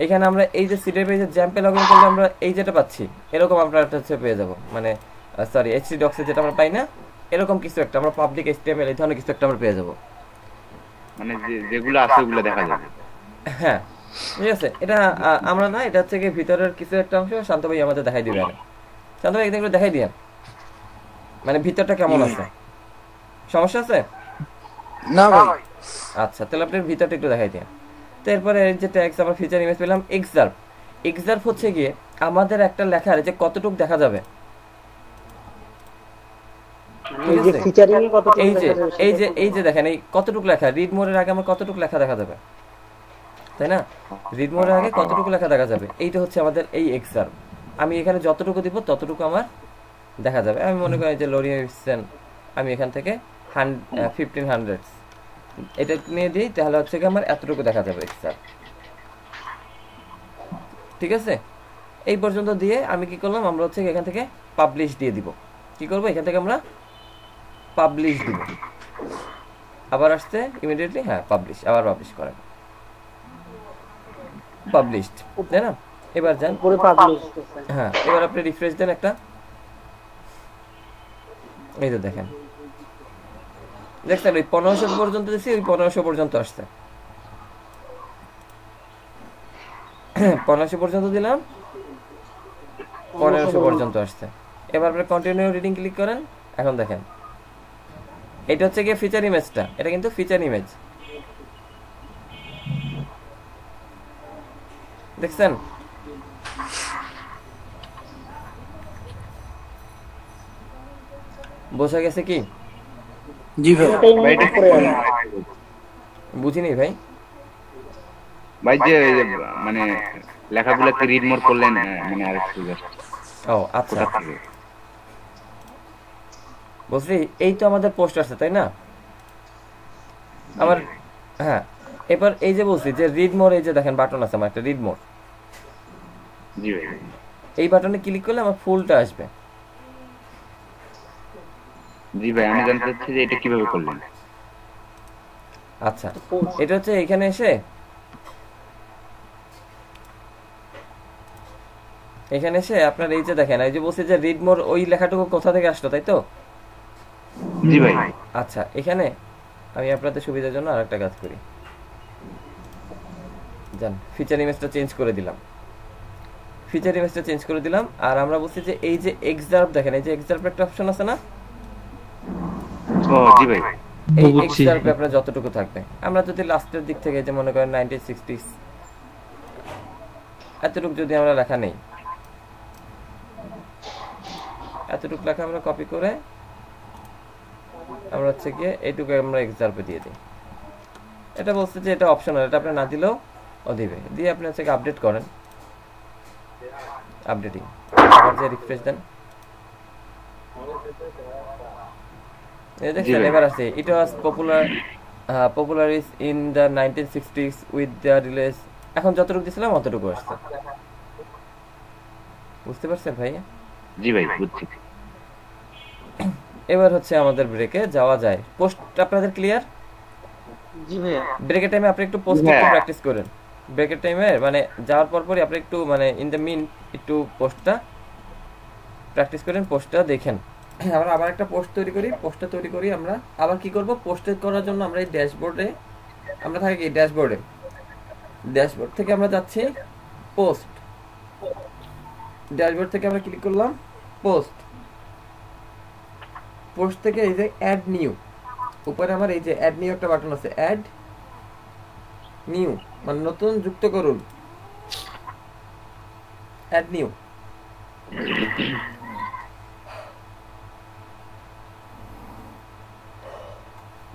এখানে আমরা এই যে সিটের পেজে জ্যাম্পে লগইন করলে আমরা এই যেটা পাচ্ছি এরকম আমরা একটা হচ্ছে পেয়ে যাব, মানে সরি এইচটি ডক্সে যেটা আমরা পাই না এরকম কিছু একটা আমরা পাবলিক এইচটিএমএল এই ধরনের কিছু একটা আমরা পেয়ে যাব, মানে যেগুলো আছে ওগুলো দেখা যাবে। হ্যাঁ ঠিক আছে। এটা আমরা না, এটা হচ্ছে গিয়ে ভিতরের কিছু একটা অংশ শান্ত ভাই আমাদের দেখাই দিবে। শান্ত ভাই একদিন দেখাই দিয়ে মানে ভিতরটা কেমন আছে, সমস্যা আছে না ভাই। আচ্ছা তাহলে আপনি ভিতরটা একটু দেখাই দিয়ে। তো এরপরে এই যে ট্যাক্স আমরা ফিচার ইমেজ পেলাম এক্সার্ভ। এক্সার্ভ হচ্ছে গিয়ে আমাদের একটা লেখার যে কতটুকু দেখা যাবে, এই যে দেখেন এই কতটুকু লেখা রিড মোডের আগে আমার কতটুকু লেখা দেখা যাবে, তাই না? রিড মোডের আগে কতটুকু লেখা দেখা যাবে, এইটা হচ্ছে আমাদের এই এক্সার্ভ। আমি এখানে যতটুকু দিব ততটুকু আমার দেখা যাবে। আমি মনে করি যে লরিয়েন আমি এখান থেকে 1500 এটা নিয়ে দিই, তাহলে হচ্ছে কি আমার এতটুকু দেখা যাবে এক্সার্ভ। ঠিক আছে, এই পর্যন্ত দিয়ে আমি কি করলাম, আমরা হচ্ছে এখান থেকে পাবলিশ দিয়ে দিব। কি করব, এখান থেকে আমরা পাবলিশ দিব। আবার আসছে ইমিডিয়েটলি, হ্যাঁ পাবলিশ, আবার পাবলিশ করেন, পাবলিশড, তাই না? এবার যান পুরো পাবলিশ, হ্যাঁ এবার আপনি রিফ্রেশ দেন একটা, এই তো দেখেন দেখছেন ওই 1500 পর্যন্ত দিছি, ওই 1500 পর্যন্ত আসছে। 1500 পর্যন্ত দিলাম, 1500 পর্যন্ত আসছে। এবার আপনি কন্টিনিউ রিডিং ক্লিক করেন। এখন দেখেন এটা হচ্ছে গিয়ে ফিচার ইমেজটা, এটা কিন্তু ফিচার ইমেজ, দেখছেন? বোঝা গেছে কি? জি ভাই। বুঝিনি ভাই। ভাই যে মানে লেখাগুলোকে রিড মোড করলেন মানে আরেকটু ও আচ্ছা বুঝলি, এই তো আমাদের পোস্ট আছে তাই না আমার? হ্যাঁ এবার এই যে বলছি যে রিড মোর, এই যে দেখেন বাটন আছে আমার একটা রিড মোর, জি ভাই এই বাটনে ক্লিক করলে আমার ফুলটা আসবে। জি ভাই আমি জানতে চাচ্ছি যে এটা কিভাবে করলেন। আচ্ছা এটা হচ্ছে এখানে এসে আপনার এই যে দেখেন এই যে বলছি যে রিড মোর, ওই লেখাটুকু কোথা থেকে আসলো তাই তো? জি ভাই আচ্ছা এখানে আমি আপনাদের সুবিধার জন্য আরেকটা কাজ করি, জান ফিচার ইমেজটা চেঞ্জ করে দিলাম, ফিচার ইমেজটা চেঞ্জ করে দিলাম। আর আমরা বলছি যে এই যে এক্সার্ভ দেখেন, এই যে এক্সার্ভ একটা অপশন আছে না, ও জি ভাই এই এক্সার্ভ আপনার যতটুকু থাকবে, আমরা যদি লাস্টের দিক থেকে যে মনে করেন 1960s এতটুকু যদি আমরা লেখা নেই, এতটুকু লেখা আমরা কপি করে আমরা হচ্ছে গিয়ে এইটুকু আমরা এক্সার্ভে দিয়ে দিই। এটা বলছে যে এটা অপশনাল, এটা আপনি না দিলেও ও দিবে, দিয়ে আপনি হচ্ছে আপডেট করেন, আপডেটিং আবার যে রিফ্রেশ দেন, এই দেখেন এবার আছে it was popular in the 1960s with the release. এখন যতটুকু দিছিলাম অতটুকু আসছে, বুঝতে পারছেন ভাই? জি ভাই বুঝছি। এবার হচ্ছে আমাদের ব্রেকে যাওয়া যায়। পোস্ট আপনাদের ক্লিয়ার? জি ভাইয়া। ব্রেকের টাইমে আপনি একটু পোস্ট একটু প্র্যাকটিস করেন, ব্রেকের টাইমে মানে যাওয়ার পরই আপনি একটু মানে ইন দ্য মিন একটু পোস্টটা প্র্যাকটিস করেন, পোস্টটা দেখেন। আমরা আবার একটা পোস্ট তৈরি করি, পোস্টটা তৈরি করি আমরা আবার কি করব, পোস্ট করার জন্য আমরা এই ড্যাশবোর্ডে আমরা থাকি, ড্যাশবোর্ড থেকে আমরা যাচ্ছি পোস্ট, ড্যাশবোর্ড থেকে আমরা ক্লিক করলাম পোস্ট, পোস্ট থেকে এই যে অ্যাড নিউ, উপরে আমার এই যে অ্যাড নিউ একটা বাটন আছে, অ্যাড নিউ মানে নতুন যুক্ত করুন, অ্যাড নিউ।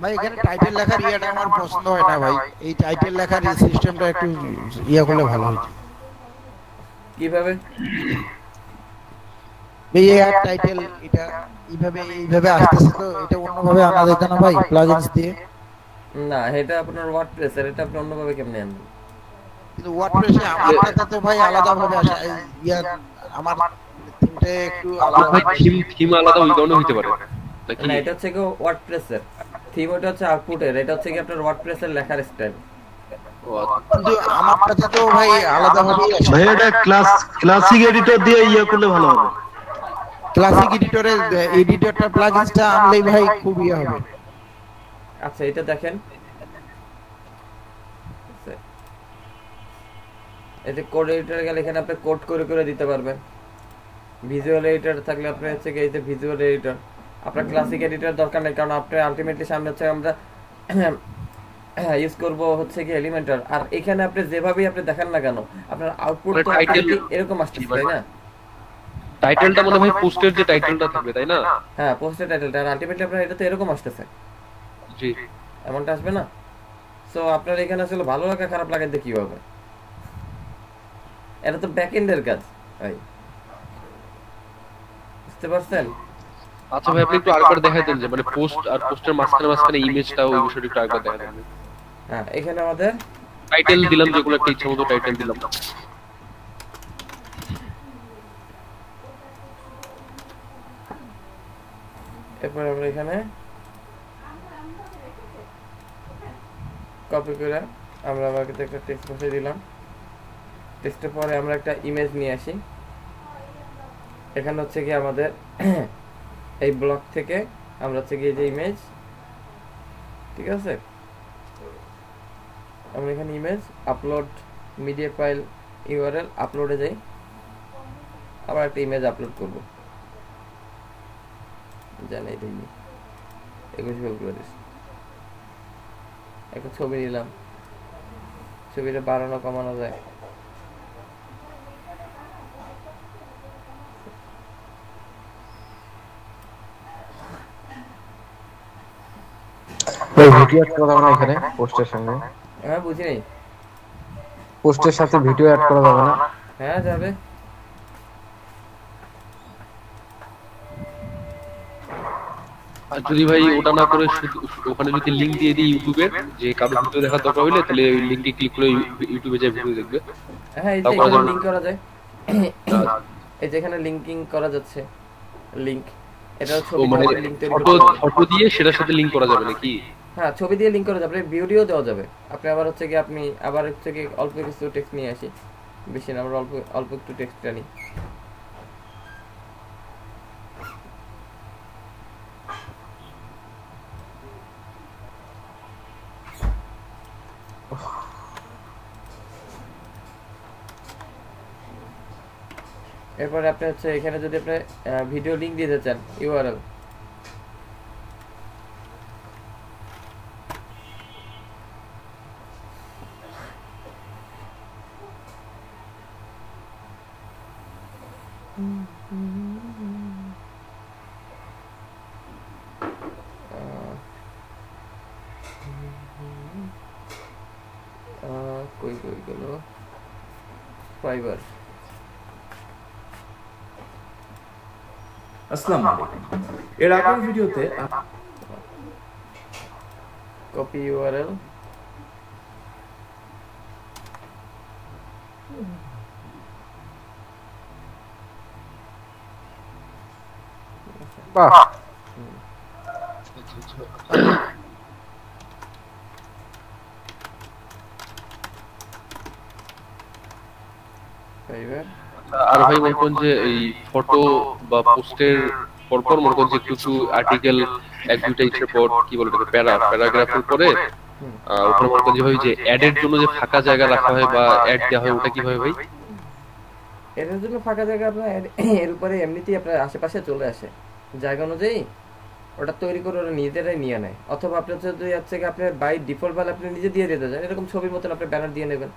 ভাই এখানে টাইটেল লেখার ইয়েটা আমার পছন্দ হয় না ভাই, এই টাইটেল লেখার এই সিস্টেমটা একটু ইয়া করলে ভালো হতো। কিভাবে? এই অ্যাড টাইটেল এটা এইভাবে আসতেছে, তো এটা অন্যভাবে আনা যেত না ভাই প্লাগইনস দিয়ে? না এটা আপনার ওয়ার্ডপ্রেস এর, এটা আপনি অন্যভাবে কেমনে আনবেন? কিন্তু ওয়ার্ডপ্রেসে আমারটা তো ভাই আলাদা ভাবে আসে, ইয়া আমার থিমটা একটু আলাদা, থিম আলাদা ওই কারণে হতে পারে নাকি? না এটা হচ্ছে কি ওয়ার্ডপ্রেস এর থিম, ওটা হচ্ছে আউটপুটের, এটা হচ্ছে কি আপনার ওয়ার্ডপ্রেস এর লেখার স্টাইল। ও আচ্ছা। কিন্তু আমার কাছে তো ভাই আলাদা ভাবেই আসে। ভাই এটা ক্লাসিক এডিটর দিয়ে ইয়ে করলে ভালো হবে। ক্লাসিক এডিটরের এডিটরটা প্লাগইনসটা আনলেই ভাই খুব ইয়ে হবে। আচ্ছা এটা দেখেন, এই যে কোড এডিটরে গেলে এখানে আপনি কোড করে করে দিতে পারবেন। ভিজুয়াল এডিটর থাকলে আপনি হচ্ছে কি এই যে ভিজুয়াল এডিটর, আপনার ক্লাসিক এডিটর দরকার নেই, কারণ আপনি আলটিমেটলি সামনে হচ্ছে আমরা ইউজ করব হচ্ছে কি এলিমেন্টর। আর এখানে আপনি যেভাবেই আপনি দেখেন না কেন আপনার আউটপুট তো এরকম আসছে, তাই না? টাইটেলটা মনে হয় পোস্টের যে টাইটেলটা থাকবে, তাই না? হ্যাঁ, পোস্টের টাইটেলটা, আর আলটিমেটলি আপনার এটা তো এরকম আসতেছে, জি এমনটা আসবে না। সো আপনার এখানে আসলে ভালো লাগা খারাপ লাগাতে কি হবে, এটা তো ব্যাকএন্ডের কাজ ভাই, বুঝতে পারছেন? আচ্ছা ভাই, আপনি একটু আরেকবার দেখাই দেন যে মানে পোস্ট আর পোস্টের মাঝখানে ইমেজটা, ওই বিষয়টা একটু আরেকবার দেখাই দেন। হ্যাঁ, এখানে আমাদের টাইটেল দিলাম, যেগুলো একটা ইচ্ছা মতো টাইটেল দিলাম। এরপর আমরা এখানে কপি করে আমরা আমাকে একটা টেক্সট বসিয়ে দিলাম। টেক্সটের পরে আমরা একটা ইমেজ নিয়ে আসি। এখানে হচ্ছে কি আমাদের এই ব্লক থেকে আমরা হচ্ছে কি এই যে ইমেজ, ঠিক আছে, আমরা এখানে image upload media file URL আপলোডে যাই, আবার একটা ইমেজ আপলোড করব, জানি এটাই এগুলো ফেল করে দিচ্ছি। একটা ছবি নিলাম, ছবিটা বাড়ানো কমানো যায়। ভাই ভিডিও অ্যাড করা যাবে না এখানে পোস্টের সঙ্গে? হ্যাঁ, বুঝি নাই। পোস্টের সাথে ভিডিও অ্যাড করা যাবে না? হ্যাঁ, যাবে। আর যদি ভাই ওটা না করে শুধু ওখানে যদি লিংক দিয়ে দিই ইউটিউবের, যে কারো ভিডিও দেখার দরকার হলে তাহলে ওই লিংকে ক্লিক করে ইউটিউবে যে ভিডিও দেখবে। হ্যাঁ, এই যে এখানে লিংক করা যায়, এই যে এখানে লিংকিং করা যাচ্ছে, লিংক, এটা ছবি মানে লিংক তৈরি করতে হবে। ফটো দিয়ে সেটার সাথে লিংক করা যাবে নাকি? হ্যাঁ, ছবি দিয়ে লিংক করা যাবে, ভিডিও দেওয়া যাবে। আপনি আবার হচ্ছে কি আপনি আবার হচ্ছে কি অল্প কিছু টেক্সট নিয়ে আসি, বেশি না, আমরা অল্প অল্প একটু টেক্সট আনি। এরপরে আপনি হচ্ছে এখানে যদি আপনি ভিডিও লিংক দিতে চান, ইউআরএল, কই গেল ফাইবার। আসসালামু আলাইকুম। এর আগের ভিডিওতে কপি ইউআরএল, বাহ, ফাইবার। আর ভাই মনে করেন যে এই ফটো বা পোস্টের পরপর মনে করেন যে কিছু আর্টিকেল এক দুইটা ইচ্ছের পর কি বলে এটাকে প্যারাগ্রাফের পরে ওখানে মনে করেন যে ভাই যে অ্যাডের জন্য যে ফাঁকা জায়গা রাখা হয় বা অ্যাড দেওয়া হয়, ওটা কিভাবে ভাই? এটার জন্য ফাঁকা জায়গা আপনার এর উপরে এমনিতেই আপনার আশেপাশে চলে আসে, জায়গা অনুযায়ী ওটা তৈরি করে ওরা নিজেরাই নিয়ে নেয়। অথবা আপনার যদি হচ্ছে কি আপনার বাই ডিফল্ট ভাবে আপনি নিজে দিয়ে দিতে চান, এরকম ছবির মতন আপনি ব্যানার দিয়ে নেবেন।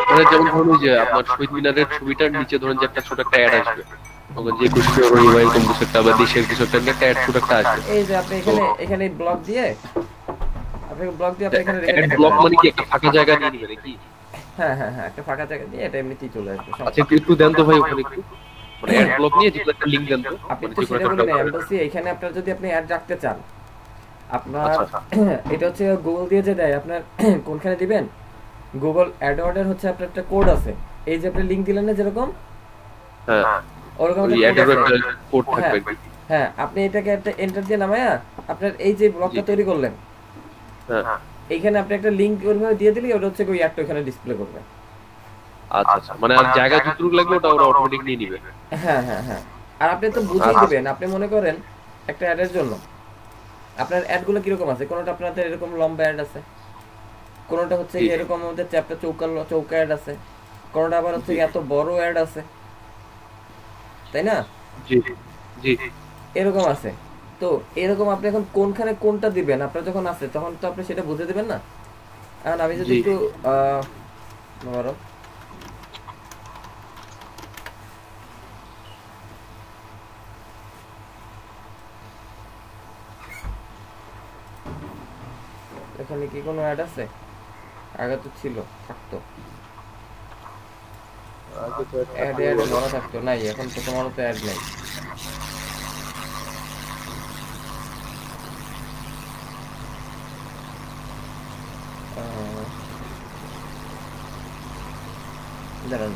মানে যেমন ধরুন যে আপনার শহীদ মিনারের ছবিটার নিচে ধরুন যে একটা ছোট একটা অ্যাড আসবে, যে কিছু এরকম কিছু একটা বা দেশের কিছু একটা অ্যাড ছোট একটা আসবে। এই যে আপনি এখানে ব্লক দিয়ে আপনি এখানে অ্যাড ব্লক মানে কি একটা ফাঁকা জায়গা নিয়ে নেবে নাকি? হ্যাঁ হ্যাঁ হ্যাঁ, একটা ফাঁকা জায়গা দিয়ে এটা এমনিতেই চলে আসবে। আচ্ছা, একটু দেন তো ভাই ওখানে একটু, মানে অ্যাড ব্লক নিয়ে যেটা একটা লিংক দেন তো। আপনি তো সেটা বলেন এমবাসি, এখানে আপনার যদি আপনি অ্যাড রাখতে চান, আপনার এটা হচ্ছে গুগল দিয়ে যে দেয়, আপনার কোনখানে দিবেন, গুগল অ্যাডওয়ার্ডের হচ্ছে আপনার একটা কোড আছে, এই যে আপনি লিংক দিলেন না যেরকম, হ্যাঁ ওরকম একটা কোড থাকবে। হ্যাঁ, আপনি এটাকে একটা এন্টার দিয়ে নামায়া আপনার এই যে ব্লকটা তৈরি করলেন, হ্যাঁ, এইখানে আপনি একটা লিংক ওইভাবে দিয়ে দিলে ওটা হচ্ছে ওই অ্যাডটা ওখানে ডিসপ্লে করবে। আচ্ছা আচ্ছা, মানে আর জায়গা যতটুকু লাগবে ওটা ওরা অটোমেটিক নিয়ে নিবে। হ্যাঁ হ্যাঁ হ্যাঁ। আর আপনি তো বুঝিয়ে দিবেন, আপনি মনে করেন একটা অ্যাডের জন্য আপনার অ্যাডগুলো কিরকম আছে, কোনোটা আপনাদের এরকম লম্বা অ্যাড আছে, কোনোটা হচ্ছে এরকম আমাদের চ্যাপ্টার চৌকা অ্যাড আছে, কোনোটা আবার হচ্ছে এত বড় অ্যাড আছে, তাই না? জি জি, এরকম আছে। তো এরকম আপনি এখন কোনখানে কোনটা দিবেন আপনার যখন আছে তখন তো আপনি সেটা বুঝে দিবেন না। এখন আমি যদি একটু ধরো এখানে কি কোনো অ্যাড আছে? আগে তো ছিল, থাকতো অ্যাড ভরা থাকতো, নাই এখন তো তোমার তো অ্যাড নাই। দাঁড়ান,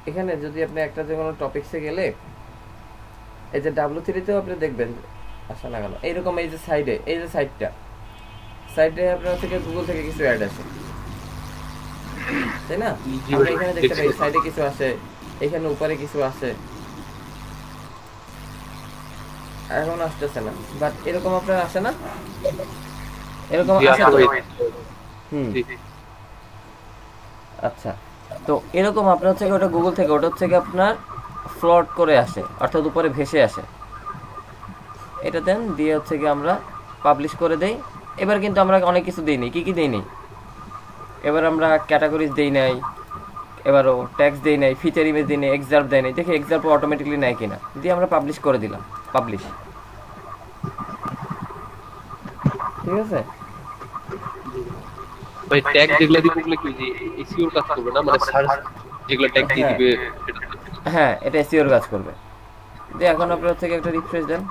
এখানে যদি আপনি একটা যে কোনো টপিকসে গেলে এই যে W3-তেও আপনি দেখবেন আসা না গেল এইরকম, এই যে সাইডে, এই যে সাইডে আপনার থেকে গুগল থেকে কিছু অ্যাড আছে, তাই না? আমরা এখানে দেখতে পাই সাইডে কিছু আছে, এখানে উপরে কিছু আছে, এখন আসতেছে না, বাট এরকম আপনার আসে না, এরকম আসে তো। আচ্ছা, তো এরকম আপনার হচ্ছে ওটা গুগল থেকে, ওটা হচ্ছে আপনার ফ্লট করে আসে, অর্থাৎ উপরে ভেসে আসে। এটা দেন দিয়ে হচ্ছে কি আমরা পাবলিশ করে দেই। এবার কিন্তু আমরা অনেক কিছু দিই নি, কি দিই নি, এবার আমরা ক্যাটাগরিজ দেই নাই, এবারও ট্যাক্স দেই নাই, ফিচার ইমেজ দিই নাই, এক্সার্ভ দেই নাই, দেখি এক্সার্ভ অটোমেটিকলি নেয় কিনা, দিয়ে আমরা পাবলিশ করে দিলাম, পাবলিশ। ঠিক আছে ভাই, ট্যাগ যেগুলা দিবে ওগুলা কি যে এসইও কাজ করবে না, মানে সার্চ যেগুলা ট্যাগ দিয়ে দিবে সেটা? হ্যাঁ, এটা এসইওর কাজ করবে। দিয়ে এখন আপনার থেকে একটা রিফ্রেশ দেন।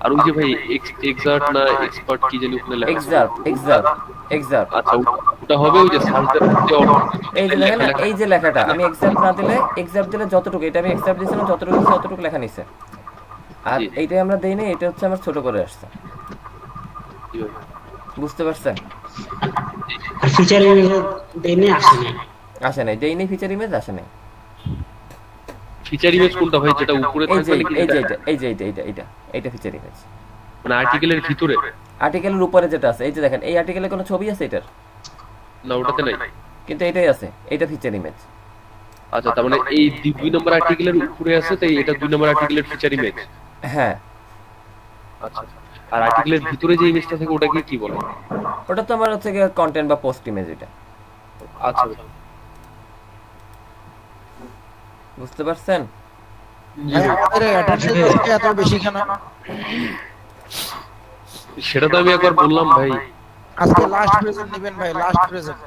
আর ওই যে ভাই এক্সার্ট না এক্সপার্ট কি জানি ওখানে লেখা আছে, এক্সার্ভ। আচ্ছা, ওটা হবে ওই যে সার্চের যে এই যে দেখেন না, এই যে লেখাটা আমি এক্সার্ভ না দিলে, এক্সার্ভ দিলে যতটুকু, এটা আমি এক্সার্ভ দিয়েছিলাম যতটুকু লেখা নিছে, আর এইটাই আমরা দেই নাই, এটা হচ্ছে আমার ছোট করে আসছে। বুঝতে পারছেন? ফিচার ইমেজ দেইনি, আসে নাই, দেই নাই, ফিচার ইমেজ আসে নাই। ফিচার ইমেজ কোনটা ভাই, যেটা উপরে থাকবে নাকি? এইটা ফিচার ইমেজ, মানে আর্টিকেলের ভিতরে, আর্টিকেলের উপরে যেটা আছে, এই যে দেখেন, এই আর্টিকেলে কোনো ছবি আছে এটার? না, ওটাতে নাই, কিন্তু এটাই আছে, এটা ফিচার ইমেজ। আচ্ছা, তার মানে এই 2 নম্বর আর্টিকেলের উপরে আছে, তাই এটা 2 নম্বর আর্টিকেলের ফিচার ইমেজ। হ্যাঁ। আচ্ছা, আর আর্টিকেলের ভিতরে যে ইমেজটা থাকে ওটাকে কি বলে? ওটা তো আমার হচ্ছে কন্টেন্ট বা পোস্ট ইমেজ। এটা আচ্ছা, বুঝতে পারছেন? এত বেশি কেন? সেটা তো আমি একবার বললাম ভাই। আজকে লাস্ট প্রেজেন্ট নেবেন ভাই, লাস্ট প্রেজেন্ট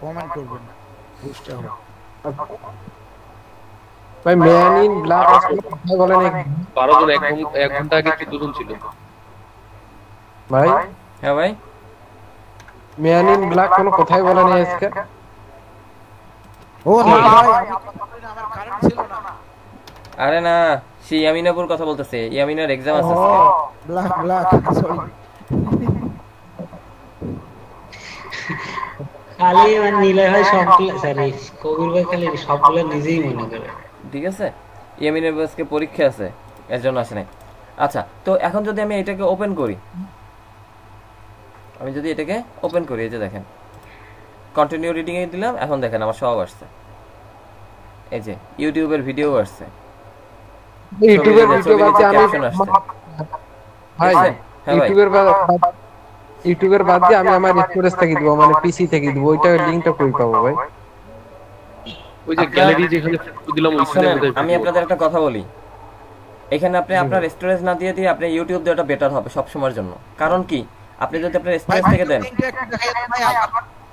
কমেন্ট করবেন, বুঝতে হবে ভাই। ম্যান ইন ব্ল্যাক আজকে কথা বলেন, 12 জন, 1 ঘন্টা আগে 14 জন ছিল ভাই। হ্যাঁ ভাই, ম্যান ইন ব্ল্যাক কোনো কথাই বলেন আজকে। ও ভাই, আমার কারেন্ট ছিল না। আরে না, সে ইয়ামিনাপুর কথা বলতেছে, ইয়ামিনার এক্সাম আছে। ব্ল্যাক সরি, খালি মানে নিলয় ভাই সবগুলো, সরি কবির ভাই খালি সবগুলো নিজেই মনে করে। ঠিক আছে, ইয়ামিনের আজকে পরীক্ষা আছে, এর জন্য আসে নাই। আচ্ছা, তো এখন যদি আমি এটাকে ওপেন করি, এই যে দেখেন কন্টিনিউ রিডিং এ দিলাম, এখন দেখেন আমার সব আসছে, এই যে ইউটিউবের ভিডিও আসছে, ইউটিউবের ভিডিও বাদে আমি ভাই ইউটিউবের বাদ দিয়ে আমি আমার স্টোরেজ থেকে দিব, মানে পিসি থেকে দিব, ওইটা লিংকটা কই পাবো ভাই? ওই যে গ্যালারি যেখানে দিলাম ওইখানে। আমি আপনাদের একটা কথা বলি, এখানে আপনি আপনার স্টোরেজ না দিয়ে আপনি ইউটিউব দিয়ে ওটা বেটার হবে সব সময়ের জন্য। কারণ কি, আপনি যদি আপনার স্টোরেজ থেকে দেন,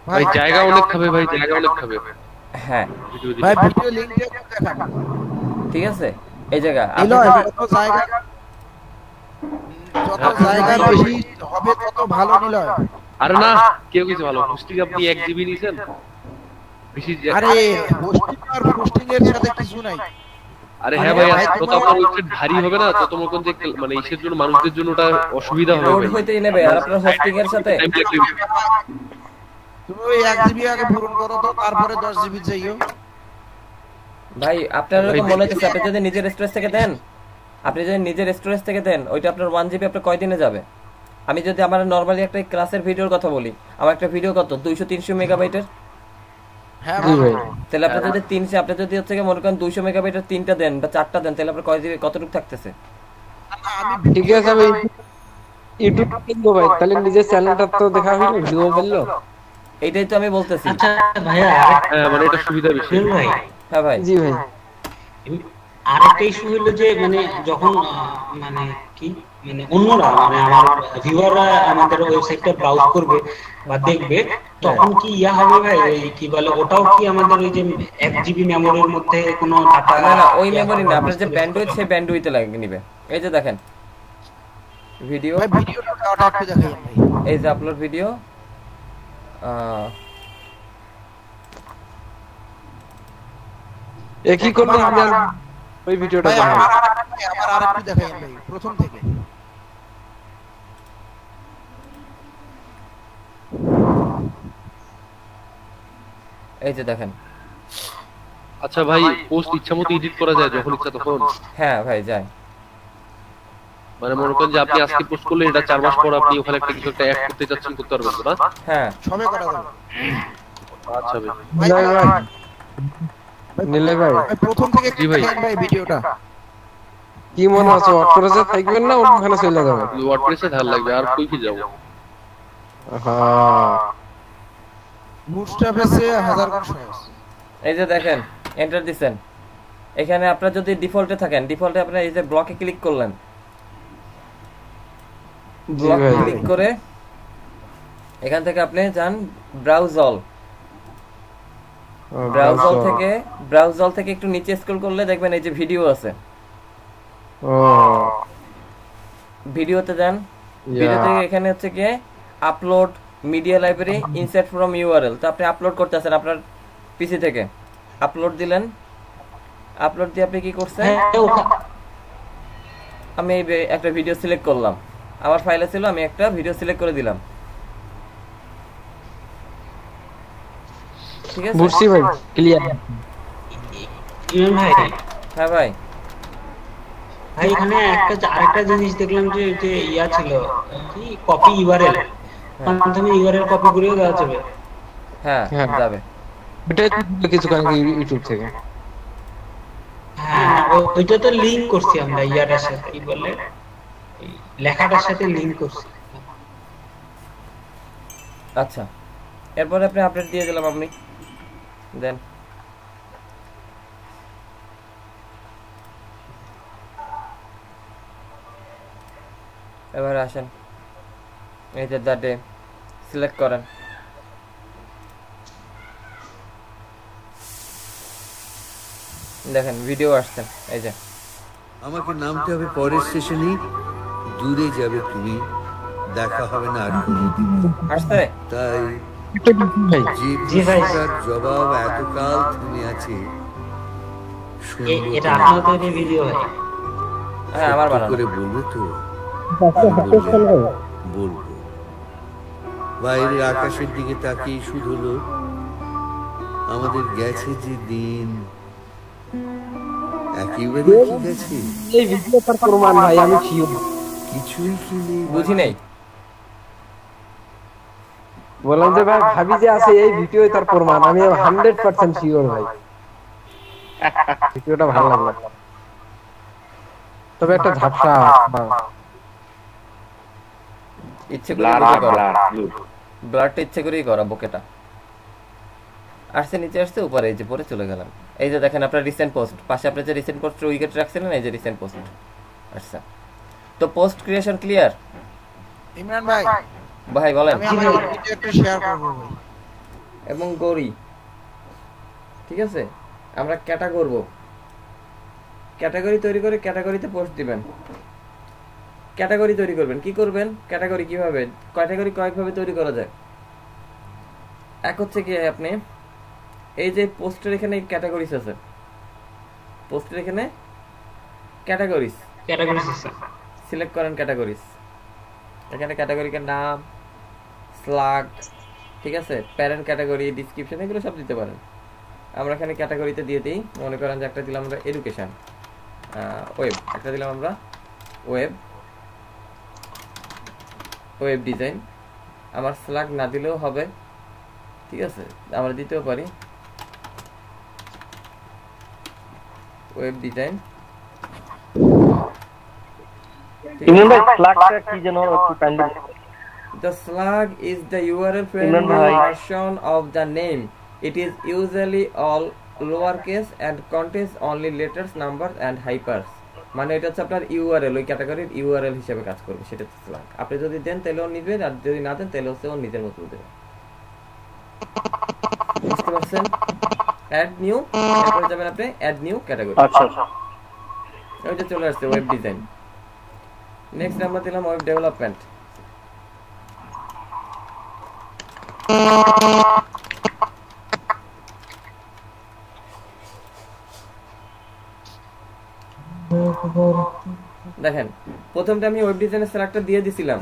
ভাই জায়গা অনেক খাবে, ভাই জায়গা অনেক খাবে। হ্যাঁ ভিডিও ভাই দিলে ভিডিও লিংকটা একটু দেখান। ঠিক আছে, এই জায়গা এলো আপনি যদি- যত জায়গা বেশি হবে তত ভালো নিলয়। আরে না, কেউ কিছু ভালো হোস্টিং আপনি 1 জিবি নিছেন বেশি আরে হোস্টিং আর হোস্টিং এর সাথে কিছু নাই। আরে হ্যাঁ ভাই, যত আপনার ওয়েবসাইট ভারী হবে না তত মনে করেন যে মানে ইসের জন্য মানুষদের জন্য ওটা অসুবিধা হবে লোড ভাই। হইতেই নেবে, আর আপনার হোস্টিং এর সাথে তুমি ওই 1 জিবি আগে পূরণ করো তো, তারপরে 10 জিবি চাইও। ভাই আপনার এরকম মনে হচ্ছে আপনি যদি নিজের স্টোরেজ থেকে দেন, আপনি যদি নিজের স্টোরেজ থেকে দেন ওইটা আপনার 1 জিবি আপনার কয়দিনে যাবে? আমি যদি আমার নরমালি একটা ক্লাসের ভিডিওর কথা বলি, আমার একটা ভিডিও কত 200-300 মেগাবাইটের। হ্যাঁ জি ভাই তাহলে আপনি যদি 300 আপনি যদি হচ্ছে কি মনে করেন 200 মেগাবাইটের 3টা দেন বা 4টা দেন, তাহলে আপনার কয় জিবি কতটুকু থাকতেছে? ঠিক আছে ভাই, ইউটিউব কিনবো ভাই, তাহলে নিজের চ্যানেলটা তো দেখা হইলো, ভিডিও বললো। এইটাই তো আমি বলতেছি। আচ্ছা ভাইয়া, হ্যাঁ মানে এটা সুবিধা বেশি। ভাই হ্যাঁ ভাই, জি ভাই আরেকটা ইস্যু হলো যে মানে যখন মানে কি মানে অন্যরা মানে আমার ভিউয়াররা আমাদের ওয়েবসাইটটা ব্রাউজ করবে বা দেখবে, তখন কি ইয়া হবে ভাই, ওই কি বলে ওটাও কি আমাদের ওই যে 1 জিবি মেমোরির মধ্যে কোনো ডাটা? না না ওই মেমরি না, আপনার যে ব্যান্ডউইথ সেই ব্যান্ডউইথে লাগিয়ে নিবে। এই যে দেখেন ভিডিও, ভাই ভিডিওটা ওটা একটু দেখাই ভাই। এই যে আপলোড ভিডিও, একই করলে আমি আর ওই ভিডিওটা ভাই দেখাবো। আমার আরেকটু দেখাই ভাই প্রথম থেকে। এই যে দেখেন। আচ্ছা ভাই, পোস্ট ইচ্ছামতো এডিট করা যায় যখন ইচ্ছা তখন? হ্যাঁ ভাই যায়। মানে মনে করেন যে আপনি আজকে পোস্ট করলে এটা 4 মাস পর আপনি ওখানে একটা কিছু একটা অ্যাড করতে যাচ্ছেন, করতে পারবেন তো না? হ্যাঁ সবে করা যাবে। আচ্ছা ভাই। নিলে ভাই ভাই প্রথম থেকে জি ভাই। দেখাই ভাই ভিডিওটা। কি মনে আছে, ওয়ার্ডপ্রেসে থাকবেন না ওখানে চলে যাবেন? ওয়ার্ডপ্রেসে ধার লাগবে, আর কই কি যাব? হ্যাঁ বুটস্ট্র্যাপে 1000 গুণ সহজ। এই যে দেখেন এন্টার দিছেন, এখানে আপনার যদি ডিফল্টে থাকেন, ডিফল্টে আপনার এই যে ব্লকে ক্লিক করলেন, ব্লক ভাই। ক্লিক করে এখান থেকে আপনি যান ব্রাউজ অল। ব্রাউজ অল থেকে একটু নিচে স্ক্রল করলে দেখবেন এই যে ভিডিও আছে, ও ভিডিওতে যান। ভিডিওতে এখানে হচ্ছে গিয়ে upload media library insert from URL. তো আপনি আপলোড করতেছেন আপনার পিসি থেকে, আপলোড দিলেন, আপলোড দিয়ে আপনি কি করছেন, আমি এই একটা ভিডিও সিলেক্ট করলাম, আমার ফাইলে ছিল, আমি একটা ভিডিও সিলেক্ট করে দিলাম। ঠিক আছে বুঝছি ভাই, ক্লিয়ার। ইমন ভাই, হ্যাঁ ভাই, ভাই এখানে আরেকটা জিনিস দেখলাম যে যে ইয়া ছিল কি কপি ইউআরএল, তুমি ইউআরএল কপি করেও দেওয়া যাবে। হ্যাঁ হ্যাঁ। যাবে। এটা কিছুক্ষণ আগে ইউটিউব থেকে। হ্যাঁ ওইটা তো লিংক করছি আমরা ইয়ারের সাথে, কি বলে এই লেখাটার সাথে লিংক করছি। আচ্ছা, এরপরে আপনি আপডেট দিয়ে দিলাম, আপনি দেন। এবার আসেন, এই যে দ্য ডে সিলেক্ট করেন। দেখেন ভিডিও আসছে, এই যে আমাকে নামতে হবে পরের স্টেশনে, দূরে যাবে তুমি, দেখা হবে না আর কোনোদিন। আসছে। তাই ভাই যে প্রশ্নটার জবাব এতকাল থেমে আছে, শুনবো এটা তো, আপনার তৈরি ভিডিও হয়? হ্যাঁ আমার সত্যি বানানো। করে বলবো তো? বললে বলবো। বাইরের আকাশের দিকে তাকিয়ে শুধু হলো আমাদের গেছে যে দিন, একেবারে কি গেছে, এই ভিডিও তার প্রমাণ ভাই, আমি শিওর। কিছুই কি নেই। বুঝি নেই। বললাম যে ভাই ভাবি যে আছে এই ভিডিও তার প্রমাণ, আমি 100% শিওর ভাই। ভিডিওটা ভালো লাগলো, তবে একটা ঝাপসা। ইচ্ছে করে ব্লাড ব্লাডটা ইচ্ছে করেই করা, বোকেটা আসছে নিচে, আসছে উপরে, এই যে পরে চলে গেলাম। এই যে দেখেন আপনার রিসেন্ট পোস্ট, পাশে আপনি যে রিসেন্ট পোস্ট উইকেট রাখছিলেন, এই যে রিসেন্ট পোস্ট আসছে। তো পোস্ট ক্রিয়েশন ক্লিয়ার? ইমরান ভাই ভাই বলেন। আমি আমার ভিডিও একটু শেয়ার করব ভাই। এবং গড়ি, ঠিক আছে? আমরা করব, ক্যাটাগরি তৈরি করে ক্যাটাগরিতে পোস্ট দিবেন। ক্যাটাগরি তৈরি করবেন, কি করবেন? ক্যাটাগরি কিভাবে, ক্যাটাগরি কয়েকভাবে তৈরি করা যায়। এক হচ্ছে কি, আপনি এই যে পোস্টের এখানে ক্যাটাগরিজ আছে, পোস্টের এখানে ক্যাটাগরিজ আছে, সিলেক্ট করেন ক্যাটাগরিজ। এখানে ক্যাটাগরির নাম, স্লাগ, ঠিক আছে, প্যারেন্ট ক্যাটাগরি, ডিসক্রিপশন, এগুলো সব দিতে পারেন। আমরা এখানে ক্যাটাগরিতে দিয়ে দিই, মনে করেন যে একটা দিলাম আমরা এডুকেশন, ওয়েব, একটা দিলাম আমরা ওয়েব ডিজাইন। আমার স্লাগ না দিলেও হবে, ঠিক আছে, আমরা দিতেও পারি web design. The slug is the URL friendly version of the name. It is usually all lowercase and contains only letters, numbers and hypers. মানে এটা হচ্ছে আপনার ইউআরএল, ওই ক্যাটাগরির ইউআরএল হিসেবে কাজ করবে, সেটা হচ্ছে স্লাগ। আপনি যদি দেন তাহলেও নিবে, আর যদি না দেন তাহলে হচ্ছে ও নিজের মতো দেবে। বুঝতে পারছেন? অ্যাড নিউ, এরপরে যাবেন আপনি অ্যাড নিউ ক্যাটাগরি। আচ্ছা, ওইটা চলে আসছে ওয়েব ডিজাইন। নেক্সট আমরা দিলাম ওয়েব ডেভেলপমেন্ট। দেখেন প্রথমটা আমি ওয়েব ডিজাইনের স্লাগটা দিয়ে দিছিলাম,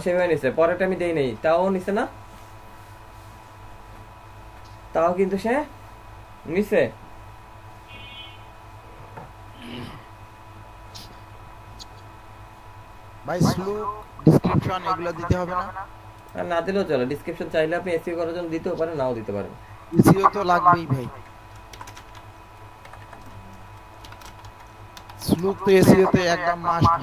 সেভাবে নিছে, পরেরটা আমি দেই নাই, তাও নিছে না, তাও কিন্তু সে নিছে। ভাই স্লুক ডেসক্রিপশন এগুলো দিতে হবে না? আর না দিলেও চলে, ডেসক্রিপশন চাইলে আপনি এসইও করার জন্য দিতেও পারেন, নাও দিতে পারেন। এসইও তো লাগবেই ভাই, স্লুক তো এসইও তে একদম মাস্ট।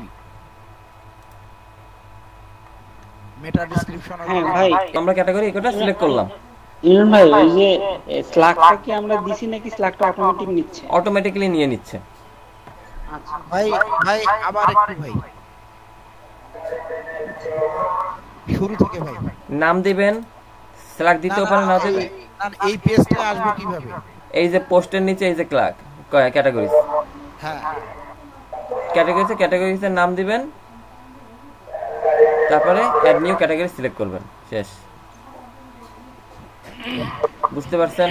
মেটা ডেসক্রিপশন, হ্যাঁ ভাই, আমরা ক্যাটাগরি এটা সিলেক্ট করলাম। ইলন ভাই, ওই যে স্ল্যাগটা কি আমরা দিছি নাকি স্ল্যাগটা অটোমেটিক নিচ্ছে? অটোমেটিক্যালি নিয়ে নিচ্ছে। আচ্ছা ভাই, ভাই আবার একটু ভাই শুরু থেকে ভাই নাম দিবেন, স্ল্যাগ দিতেও পারেন, না দিবেন। এই পেজটা আসবে কিভাবে? এই যে পোস্টের নিচে এই যে ক্যাটাগরিজ, হ্যাঁ ক্যাটাগরিজের নাম দিবেন, তারপরে অ্যাড নিউ ক্যাটাগরি সিলেক্ট করবেন, শেষ। বুঝতে পারছেন?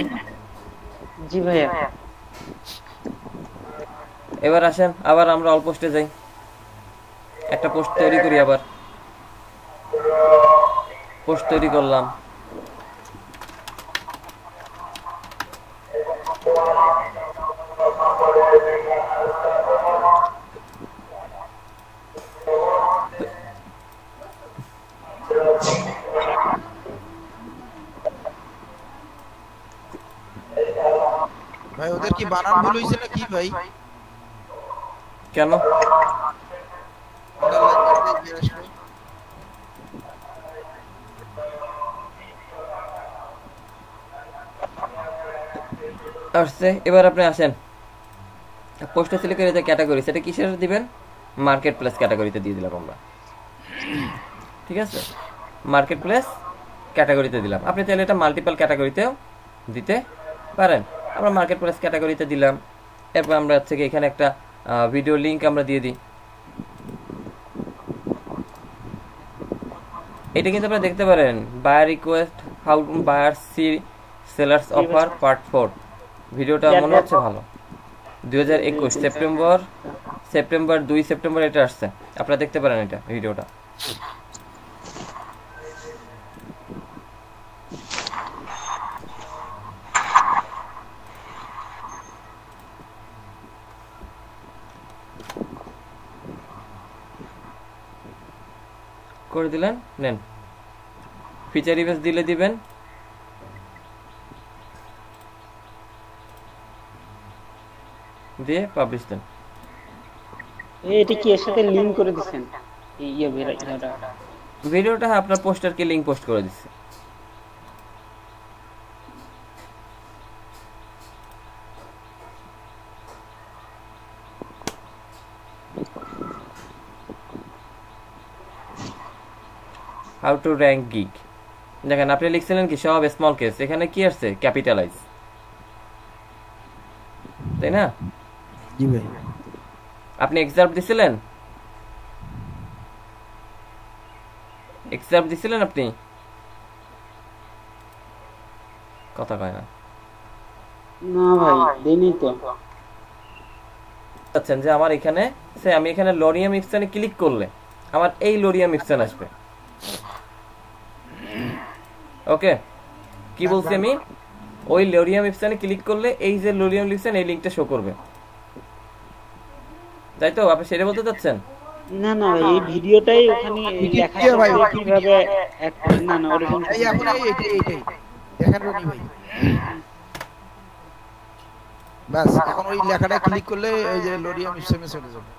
জি ভাইয়া। এবার আসেন আবার আমরা অল পোস্টে যাই, একটা পোস্ট তৈরি করি। আবার পোস্ট তৈরি করলাম, ভাই ওদের কি বানান ভুল হইছে না কি ভাই? কেন? আসছে। এবার আপনি আসেন পোস্টে সিলেক্ট করে ক্যাটাগরি, সেটা কিসের দিবেন? মার্কেট প্লেস ক্যাটাগরিতে দিয়ে দিলাম আমরা, ঠিক আছে? মার্কেট প্লেস ক্যাটাগরিতে দিলাম। আপনি চাইলে এটা মাল্টিপল ক্যাটাগরিতেও দিতে পারেন। আমরা মার্কেট প্লেস ক্যাটাগরিতে দিলাম। এরপর আমরা হচ্ছে এখানে একটা ভিডিও লিঙ্ক আমরা দিয়ে দিই। এটা কিন্তু আপনারা দেখতে পারেন, buyer request, how to buyer see sellers offer part 4। ভিডিওটা মনে হচ্ছে ভালো। 2021 সেপ্টেম্বর 2 সেপ্টেম্বর এটা আসছে, আপনারা দেখতে পারেন এটা ভিডিওটা। করে দিলেন, নেন ফিচার ইমেজ দিলে দিবেন, দিয়ে পাবলিশ দেন। এটা কি এর সাথে লিংক করে দিবেন? এই ভিডিওটা আপনার পোস্টারকে লিংক পোস্ট করে দিচ্ছে। হাউ টু র্যাঙ্ক গিগ, দেখেন আপনি লিখছিলেন কি সব স্মল কেস, এখানে কি আসছে ক্যাপিটালাইজ, তাই না? জি ভাই। আপনি এক্সাম্পল দিছিলেন, এক্সাম্পল দিছিলেন আপনি, কথা কয় না। না ভাই দেনি তো। আচ্ছা যে আমার এখানে আমি এখানে লোরিয়াম ইপসানে ক্লিক করলে আমার এই লোরিয়াম ইপসান আসবে। ওকে, কি বলছি আমি? ওই লোরিয়াম ইপসানে ক্লিক করলে এই যে লোরিয়াম ইপসান এই লিংকটা শো করবে, তাই তো? আপনি সেটা বলতে চাচ্ছেন? না না ভাই এই ভিডিওটাই ওখানে দেখা যাচ্ছে কিভাবে না না ওরকম এই এখন এইটাই দেখেন রনি ভাই, বাস এখন ওই লেখাটা ক্লিক করলে এই যে লোরিয়াম ইপসামে চলে যাবে।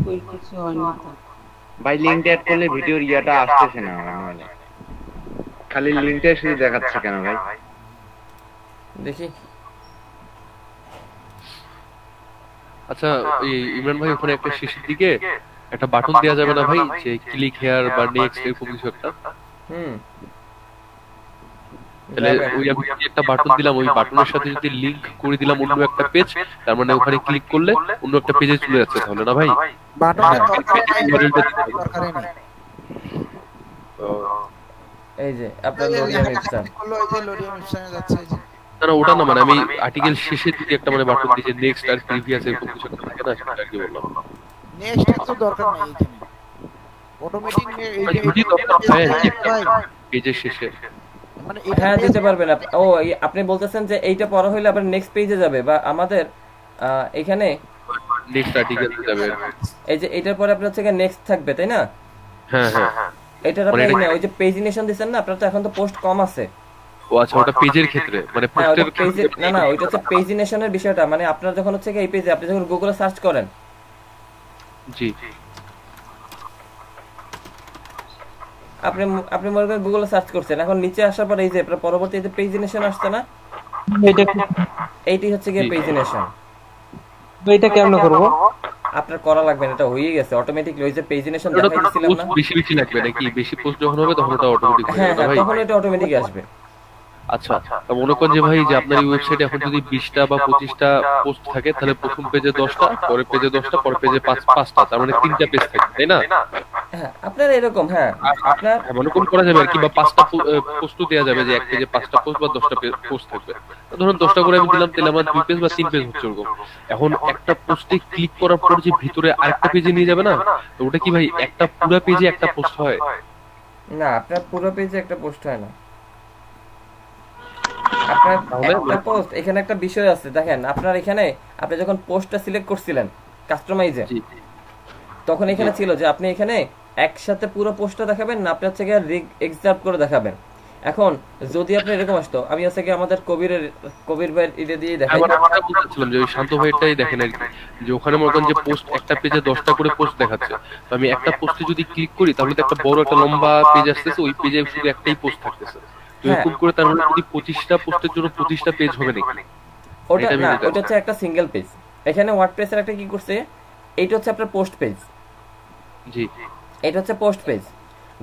ওই কিছু হয় না তো ভাই লিংকটা অ্যাড করলে ভিডিওর ইয়াটা আসতেছে না, মানে খালি লিংকটা শুধু দেখাচ্ছে কেন ভাই? দেখি। আচ্ছা এই ইমরান ভাই ওখানে একটা শেষের দিকে একটা বাটন দেওয়া যাবে না ভাই, যে ক্লিক হেয়ার বা নেক্সট এরকম কিছু একটা? তাহলে ওই আমি একটা বাটন দিলাম, ওই বাটনের সাথে যদি লিংক করে দিলাম অন্য একটা পেজ, তার মানে ওখানে ক্লিক করলে অন্য একটা পেজে চলে যাচ্ছে, তাহলে না ভাই? বাটনের দরকারই নাই। এই যে আপনার লোরিয়াম ইপসান করলো, এই যে লোরিয়াম ইপসানে যাচ্ছে এই যে। না ওটা না, মানে আমি আর্টিকেল শেষের দিকে একটা মানে বাটন দিয়েছি নেক্সট আর প্রিভিয়াস এরকম কিছু একটা থাকে না, সেটা আর কি বললাম। নেক্সট তো দরকার নাই এখানে, অটোমেটিক যদি দরকার হয় পেজের শেষে মানে হ্যাঁ দিতে পারবেন। ও আপনি বলতেছেন যে এইটা পড়া হইলে আবার নেক্সট পেজে যাবে, বা আমাদের এখানে নেক্সট আর্টিকেল যাবে, এই যে এটার পরে আপনার হচ্ছে নেক্সট থাকবে, তাই না? হ্যাঁ হ্যাঁ, এটার আপনি ওই যে পেজিনেশন দিবেন না, আপনার তো এখন তো পোস্ট কম আছে। ও আচ্ছা, ওটা পেজের ক্ষেত্রে মানে পোস্টের ক্ষেত্রে না না, ওইটা হচ্ছে পেজিনেশনের বিষয়টা, মানে আপনার যখন হচ্ছে এই পেজে আপনি যখন গুগলে সার্চ করেন, জি আপনি মনে করেন গুগলে সার্চ করছেন, এখন নিচে আসার পর এই যে আপনার পরবর্তী যে পেজিনেশন আসছে না, এইটি হচ্ছে গিয়ে পেজিনেশন। এটা কেমনে করব? আপনার করা লাগবে না, এটা হয়ে গেছে অটোমেটিকলি। ওই যে পেজিনেশন দেখাই দিছিলাম না, বেশি বেশি লাগবে নাকি? বেশি পোস্ট যখন হবে তখন এটা অটোমেটিক হয়ে যাবে ভাই? তখন এটা অটোমেটিক আসবে। আচ্ছা, মনে করেন যে ভাই যে আপনার এই ওয়েবসাইটে এখন যদি 20টা বা 25টা পোস্ট থাকে, তাহলে প্রথম পেজে 10টা, পরের পেজে 10টা, পরের পেজে 5টা, তার মানে 3টা পেজ থাকে, তাই না? হ্যাঁ আপনার এরকম, হ্যাঁ আপনার মনে কোন করা যাবে আর কি, বা 5টা পোস্ট দেওয়া যাবে যে এক পেজে 5টা পোস্ট বা 10টা পোস্ট থাকবে। ধরুন 10টা করে আমি দিলাম, তাহলে আমার 2 পেজ বা 3 পেজ হচ্ছে ওরকম। এখন একটা পোস্টে ক্লিক করার পর যে ভিতরে আরেকটা পেজে নিয়ে যাবে না, তো ওটা কি ভাই একটা পুরো পেজে একটা পোস্ট হয়? না, আপনার পুরো পেজে একটা পোস্ট হয় না। আপনার একটা পোস্ট, এখানে একটা বিষয় আছে দেখেন, আপনার এখানে আপনি যখন পোস্টটা সিলেক্ট করছিলেন কাস্টমাইজে, তখন এখানে ছিল যে আপনি এখানে একসাথে পুরো পোস্টটা দেখাবেন না, আপনি হচ্ছে গিয়ে এক্সার্ভ করে দেখাবেন। এখন যদি আপনি এরকম আসতো, আমি হচ্ছে গিয়ে আমাদের কবির ভাই এটা দিয়ে দেখাই। আমরা বলছিলাম যে ওই শান্ত ভাইটাই দেখেন আর কি, যে ওখানে মনে করেন যে পোস্ট একটা পেজে 10টা করে পোস্ট দেখাচ্ছে, তো আমি একটা পোস্টে যদি ক্লিক করি তাহলে তো একটা বড় একটা লম্বা পেজ আসতেছে, ওই পেজে শুধু একটাই পোস্ট থাকতেছে। এরকম করে তার মানে যদি 25টা পোস্টের জন্য 25টা পেজ হবে নাকি? ওটা না, ওটা হচ্ছে একটা সিঙ্গেল পেজ। এখানে ওয়ার্ডপ্রেসের একটা কি করছে, এইটা হচ্ছে আপনার পোস্ট পেজ। জি, এটা হচ্ছে পোস্ট পেজ।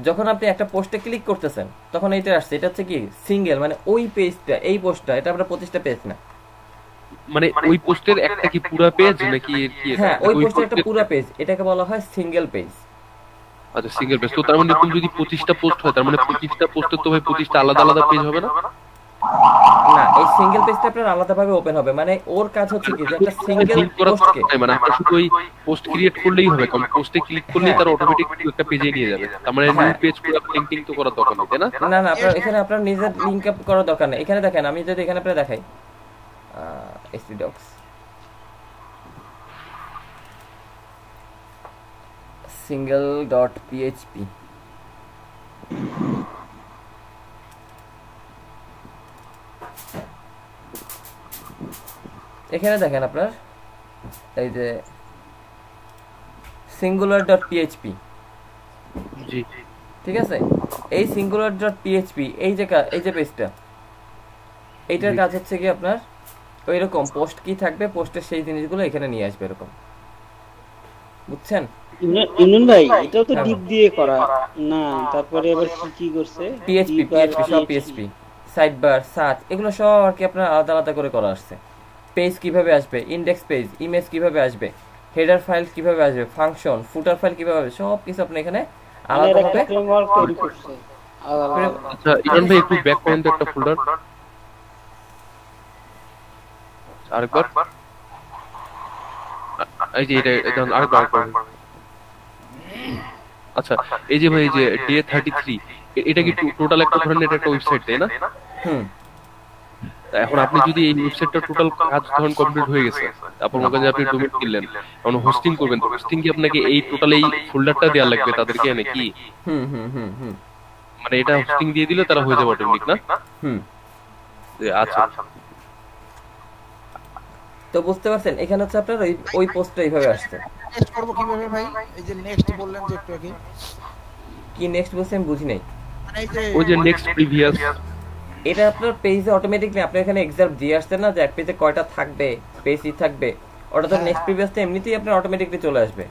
যখন আপনি একটা পোস্টে ক্লিক করতেছেন তখন এইটা আসছে, এটা হচ্ছে কি সিঙ্গেল, মানে ওই পেজটা, এই পোস্টটা, এটা আপনার 25টা পেজ না, মানে ওই পোস্টের একটা কি পুরো পেজ নাকি কি? হ্যাঁ ওই পোস্টের একটা পুরো পেজ, এটাকে বলা হয় সিঙ্গেল পেজ। আচ্ছা সিঙ্গেল পেজ। তো তার মানে এরকম যদি 25টা পোস্ট হয়, তার মানে 25টা পোস্টের তো ভাই 25টা আলাদা আলাদা পেজ হবে না? না, এই সিঙ্গেল পেজটা আপনার আলাদাভাবে ওপেন হবে, মানে ওর কাজ হচ্ছে কি যে একটা সিঙ্গেল পোস্টকে, মানে আমরা শুধু ওই পোস্ট ক্রিয়েট করলেই হবে, কারণ পোস্টে ক্লিক করলেই তার অটোমেটিক একটা পেজে নিয়ে যাবে। তার মানে নিউ পেজ পুরো লিংকিং তো করার দরকার নেই, তাই না? না না, আপনার এখানে আপনার নিজের লিংক আপ করার দরকার নেই। এখানে দেখেন, আমি যদি এখানে আপনাদের দেখাই htdocs single.php, এখানে দেখেন আপনার এই যে singular.php জি ঠিক আছে এই singular.php এই যে পেজটা এইটার কাজ হচ্ছে কি আপনার ওইরকম পোস্ট কি থাকবে পোস্টের সেই জিনিসগুলো এখানে নিয়ে আসবে এরকম বুঝছেন ইমরান ভাই এটাও তো ডিপ দিয়ে করা না তারপরে আবার কি করছে PHP সব PHP সাইড বার সার্চ এগুলো সব আর কি আপনার আলাদা আলাদা করে করা আসছে পেজ কিভাবে আসবে ইনডেক্স পেজ ইমেজ কিভাবে আসবে হেডার ফাইল কিভাবে আসবে ফাংশন ফুটার ফাইল কিভাবে আসবে সব কিছু আপনি এখানে আলাদা ভাবে ফ্রেমওয়ার্ক তৈরি করছে আচ্ছা ইমরান ভাই একটু ব্যাক করেন তো একটা ফোল্ডার আরেকবার এই যে এটা আরেকবার আচ্ছা এই যে ভাই এই যে ডে 33 এটা কি টোটাল একটা ধরনের এটা একটা ওয়েবসাইট তাই না এখন আপনি যদি এই ওয়েবসাইটটা টোটাল কাজ ধরন কমপ্লিট হয়ে গেছে তারপর মনে করেন আপনি ডোমেইন কিনলেন এখন হোস্টিং করবেন তো হোস্টিং কি আপনাকে এই টোটাল এই ফোল্ডারটা দেয়া লাগবে তাদেরকে নাকি মানে এটা হোস্টিং দিয়ে দিলে তারা হয়ে যাবে অটোমেটিক না আচ্ছা তো বুঝতে পারছেন এখানে হচ্ছে আপনার ওই পোস্টটা এইভাবে আসছে নেক্সট করব কিভাবে ভাই এই যে নেক্সট বললেন যে একটু আগে কি নেক্সট বলছেন আমি বুঝি নাই মানে এই যে ওই যে নেক্সট প্রিভিয়াস এটা আপনার পেজে অটোমেটিকলি আপনি এখানে এক্সাম্পল দিয়ে আসছেন না যে এক পেজে কয়টা থাকবে পেজই থাকবে ওটা তো নেক্সট প্রিভিয়াসটা এমনিতেই আপনার অটোমেটিকলি চলে আসবে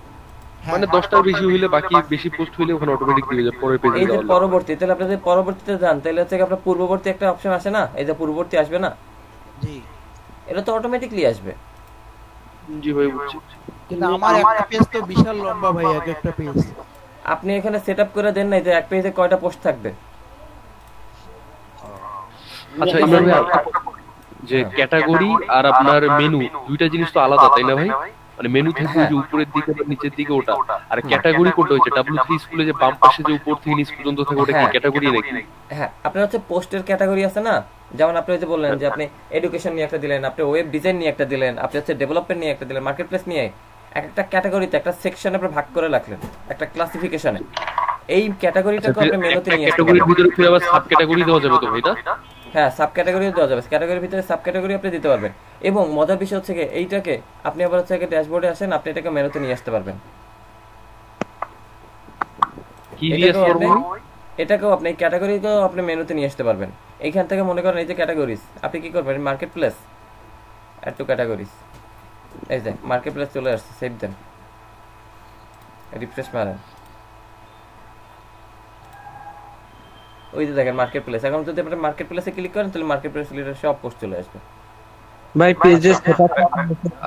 মানে 10টার বেশি হইলে বাকি বেশি পোস্ট হইলে ওখানে অটোমেটিক দিয়ে যাবে পরের পেজে এই যে পরবর্তী তাহলে আপনি যদি পরবর্তীতে যান তাহলে হচ্ছে আপনার পূর্ববর্তী একটা অপশন আসে না এই যে পূর্ববর্তী আসবে না জি এটা তো অটোমেটিকলি আসবে জি ভাই বুঝছি কিন্তু আমার একটা পেজ তো বিশাল লম্বা ভাই একটা পেজ আপনি এখানে সেটআপ করে দেন না যে এক পেজে কয়টা পোস্ট থাকবে আচ্ছা ইমরান ভাই যে ক্যাটাগরি আর আপনার মেনু দুইটা জিনিস তো আলাদা তাই না ভাই মানে মেনু থেকে যে উপরের দিকে বা নিচের দিকে ওটা আর ক্যাটাগরি কোনটা হচ্ছে W3 স্কুলে যে বাম পাশে যে উপর থেকে নিচ পর্যন্ত থাকে ওটা কি ক্যাটাগরি নাকি হ্যাঁ আপনার হচ্ছে পোস্টের ক্যাটাগরি আছে না যেমন আপনি যে বললেন যে আপনি এডুকেশন নিয়ে একটা দিলেন আপনি ওয়েব ডিজাইন নিয়ে একটা দিলেন আপনি হচ্ছে ডেভেলপমেন্ট নিয়ে একটা দিলেন মার্কেটপ্লেস নিয়ে একটা ক্যাটাগরিতে একটা সেকশনে আপনি ভাগ করে রাখলেন একটা ক্লাসিফিকেশনে এই ক্যাটাগরিটাকে আপনি মেনুতে নিয়ে আসতে ক্যাটাগরির ভিতরে ফিরে আবার সাব ক্যাটাগরি দেওয়া যাবে তো ভাই না হ্যাঁ সাব ক্যাটাগরিও দেওয়া যাবে ক্যাটাগরির ভিতরে সাব ক্যাটাগরি আপনি দিতে পারবেন এবং মজার বিষয় হচ্ছে কি এইটাকে আপনি আবার হচ্ছে ড্যাশবোর্ডে আসেন আপনি এটাকে মেনুতে নিয়ে আসতে পারবেন কি দিয়ে করব এটাকেও আপনি ক্যাটাগরিকেও আপনি মেনুতে নিয়ে আসতে পারবেন এইখান থেকে মনে করেন এই যে ক্যাটাগরিজ আপনি কি করবেন মার্কেটপ্লেস অ্যাড টু ক্যাটাগরিজ এই যে মার্কেটপ্লেস চলে আসছে সেভ দেন রিফ্রেশ মারেন ওই যে দেখেন মার্কেটপ্লেস এখন যদি আপনি মার্কেটপ্লেসে ক্লিক করেন তাহলে মার্কেটপ্লেস লিডার সব পোস্ট চলে আসবে ভাই পেজে সেটআপ